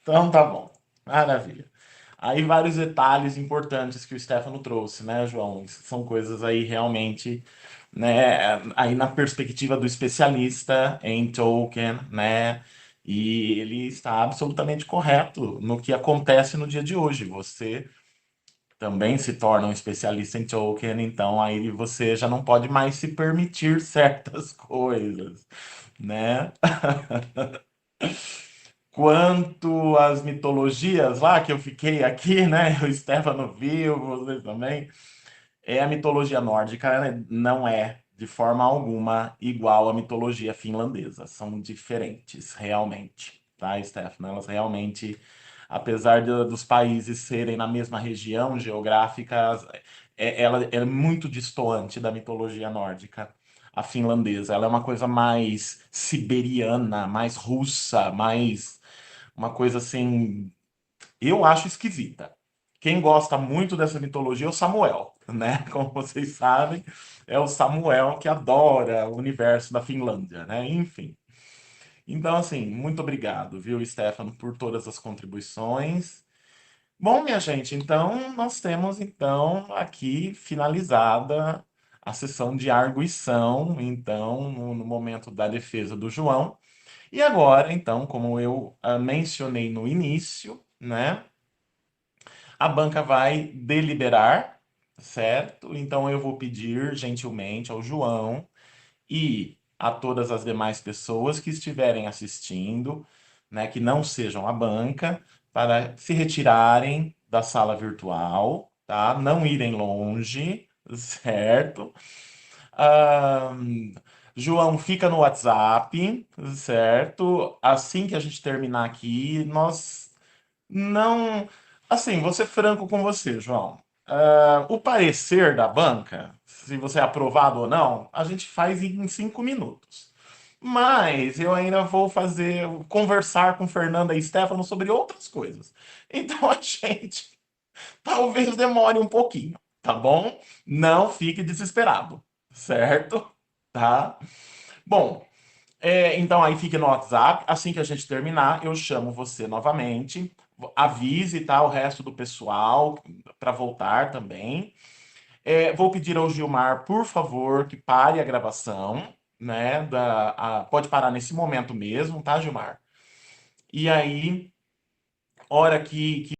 Então tá bom. Maravilha. Aí vários detalhes importantes que o Stefano trouxe, né, João? São coisas aí realmente, né, aí na perspectiva do especialista em Tolkien, né? E ele está absolutamente correto no que acontece no dia de hoje. Você também se torna um especialista em Tolkien, então aí você já não pode mais se permitir certas coisas, né? Quanto às mitologias lá, que eu fiquei aqui, né? O Stefano viu, vocês também. A mitologia nórdica, né, não é de forma alguma igual à mitologia finlandesa. São diferentes, realmente, tá, Stefano? Elas realmente, apesar dos países serem na mesma região geográfica, ela é muito distoante da mitologia nórdica. A finlandesa, ela é uma coisa mais siberiana, mais russa, mais uma coisa assim, eu acho esquisita. Quem gosta muito dessa mitologia é o Samuel, né? Como vocês sabem, é o Samuel que adora o universo da Finlândia, né? Enfim. Então, assim, muito obrigado, viu, Stefano, por todas as contribuições. Bom, minha gente, então nós temos então aqui finalizada a sessão de arguição, então, no momento da defesa do João. E agora, então, como eu mencionei no início, né? A banca vai deliberar, certo? Então eu vou pedir gentilmente ao João e a todas as demais pessoas que estiverem assistindo, né, que não sejam a banca, para se retirarem da sala virtual, tá? Não irem longe, certo? Ahn, João, fica no WhatsApp, certo? Assim que a gente terminar aqui, nós não. Assim, vou ser franco com você, João. O parecer da banca, se você é aprovado ou não, a gente faz em 5 minutos. Mas eu ainda vou conversar com Fernanda e Stefano sobre outras coisas. Então a gente talvez demore um pouquinho, tá bom? Não fique desesperado, certo? Tá? Bom, então aí fique no WhatsApp. Assim que a gente terminar, eu chamo você novamente. Avise, tá, o resto do pessoal para voltar também. Vou pedir ao Gilmar, por favor, que pare a gravação, né? Pode parar nesse momento mesmo, tá, Gilmar? E aí, hora que